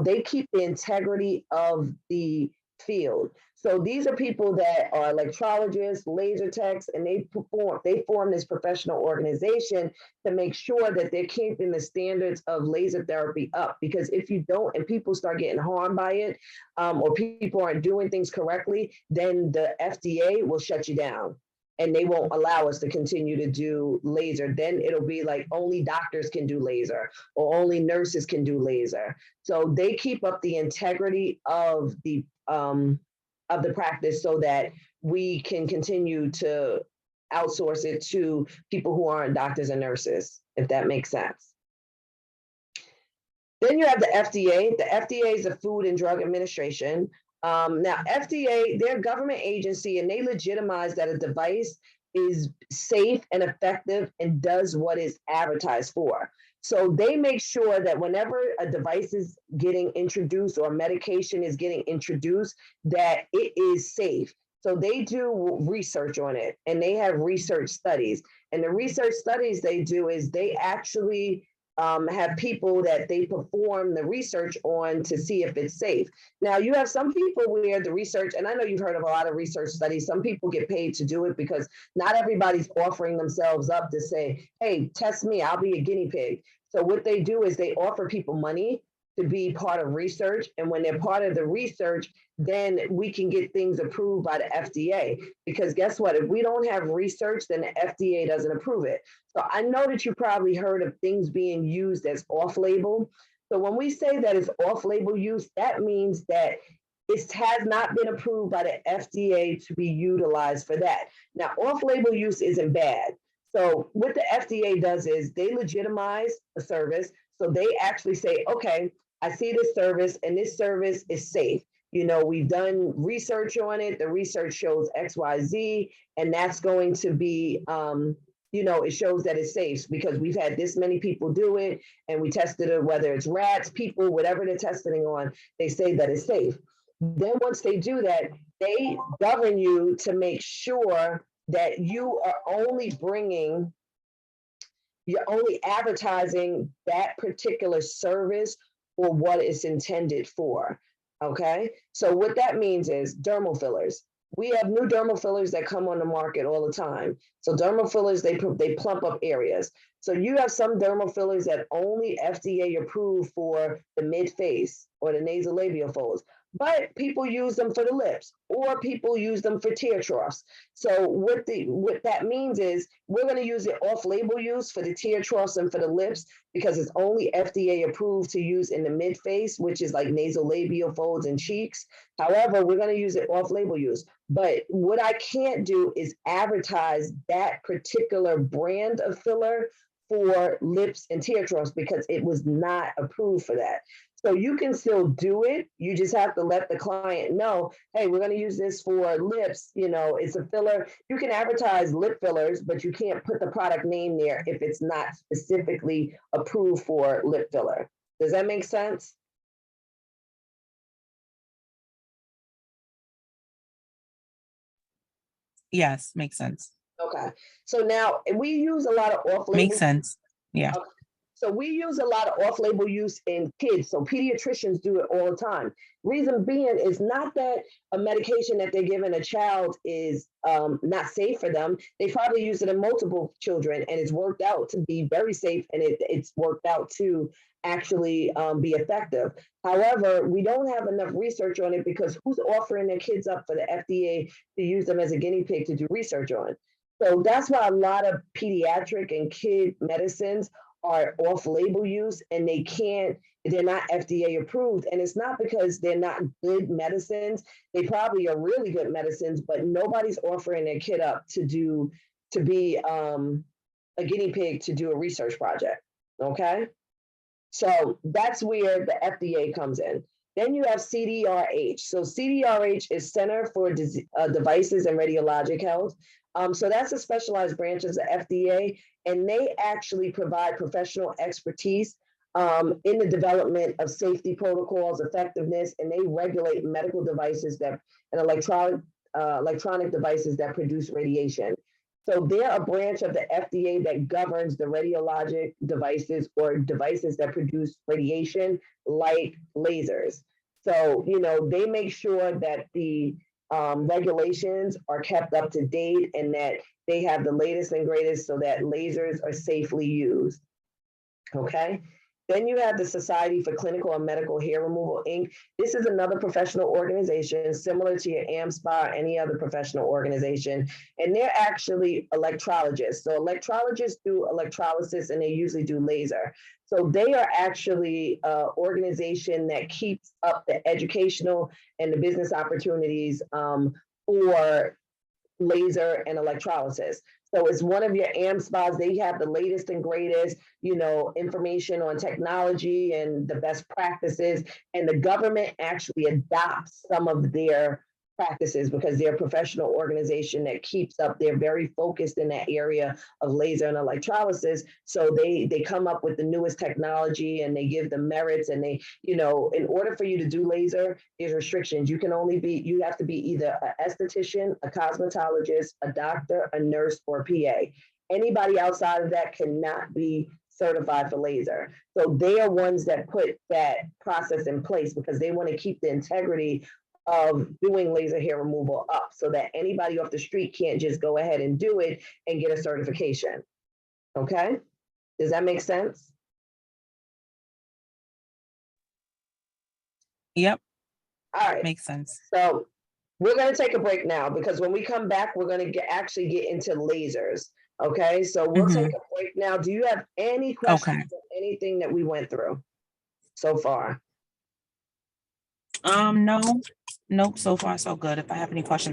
They keep the integrity of the field. So these are people that are electrologists, laser techs, and they form this professional organization to make sure that they're keeping the standards of laser therapy up. Because if you don't, and people start getting harmed by it, or people aren't doing things correctly, then the FDA will shut you down, and they won't allow us to continue to do laser. Then it'll be like only doctors can do laser, or only nurses can do laser. So they keep up the integrity of the practice so that we can continue to outsource it to people who aren't doctors and nurses, if that makes sense. Then you have the FDA. The FDA is the Food and Drug Administration. Now, FDA, they're a government agency, and they legitimize that a device is safe and effective and does what it's advertised for. So they make sure that whenever a device is getting introduced or medication is getting introduced, that it is safe. So they do research on it, and they have research studies. And the research studies they do is they actually have people that they perform the research on to see if it's safe. Now, you have some people where the research, and I know you've heard of a lot of research studies, some people get paid to do it because not everybody's offering themselves up to say, hey, test me, I'll be a guinea pig. So what they do is they offer people money to be part of research. And when they're part of the research, then we can get things approved by the FDA. Because guess what? If we don't have research, then the FDA doesn't approve it. So I know that you probably heard of things being used as off-label. So when we say that it's off-label use, that means that it has not been approved by the FDA to be utilized for that. Now, off-label use isn't bad. So what the FDA does is they legitimize a service. So they actually say, okay, I see this service and this service is safe. We've done research on it. The research shows X, Y, Z, and that's going to be, it shows that it's safe because we've had this many people do it, and we tested it, whether it's rats, people, whatever they're testing on, they say that it's safe. Then once they do that, they govern you to make sure that you're only advertising that particular service or what it's intended for. Okay. So what that means is dermal fillers. We have new dermal fillers that come on the market all the time. So dermal fillers, they plump up areas. So you have some dermal fillers that only FDA approved for the mid face or the nasolabial folds, but people use them for the lips, or people use them for tear troughs. So what that means is we're going to use it off-label use for the tear troughs and for the lips because it's only FDA approved to use in the mid face, which is like nasolabial folds and cheeks. However, we're going to use it off-label use. But what I can't do is advertise that particular brand of filler for lips and tear troughs because it was not approved for that. So you can still do it. You just have to let the client know, hey, we're going to use this for lips. You know, it's a filler. You can advertise lip fillers, but you can't put the product name there if it's not specifically approved for lip filler. Does that make sense? Yes, makes sense. Okay. So now we use a lot of off-label. Makes sense. Yeah. Okay. So we use a lot of off-label use in kids. So pediatricians do it all the time. Reason being is not that a medication that they're giving a child is not safe for them. They probably use it in multiple children, and it's worked out to be very safe, and it's worked out to actually be effective. However, we don't have enough research on it because who's offering their kids up for the FDA to use them as a guinea pig to do research on? So that's why a lot of pediatric and kid medicines are off-label use, and they're not FDA approved. And it's not because they're not good medicines. They probably are really good medicines, but nobody's offering their kid up to be a guinea pig to do a research project. Okay. So that's where the FDA comes in. Then you have CDRH. So CDRH is Center for Devices and Radiologic Health. So that's a specialized branch of the FDA, and they actually provide professional expertise in the development of safety protocols, effectiveness, and they regulate medical devices and electronic devices that produce radiation. So they're a branch of the FDA that governs the radiologic devices or devices that produce radiation, like lasers. So, you know, they make sure that the regulations are kept up to date and that they have the latest and greatest so that lasers are safely used. Okay. Then you have the Society for Clinical and Medical Hair Removal, Inc. This is another professional organization similar to your AmSpa or any other professional organization. And they're actually electrologists. So electrologists do electrolysis and they usually do laser. So they are actually an organization that keeps up the educational and the business opportunities for laser and electrolysis. So it's one of your AmSpas. They have the latest and greatest, you know, information on technology and the best practices. And the government actually adopts some of their practices because they're a professional organization that keeps up. They're very focused in that area of laser and electrolysis. So they come up with the newest technology and they give the merits, and they, you know, in order for you to do laser, there's restrictions. You have to be either an esthetician, a cosmetologist, a doctor, a nurse, or a PA. Anybody outside of that cannot be certified for laser. So they are ones that put that process in place because they want to keep the integrity of doing laser hair removal up so that anybody off the street can't just go ahead and do it and get a certification. Okay? Does that make sense? Yep. All right. Makes sense. So we're going to take a break now because when we come back, we're going to actually get into lasers. Okay? So we'll take a break now. Do you have any questions on anything that we went through so far? No. Nope. So far, so good. If I have any questions,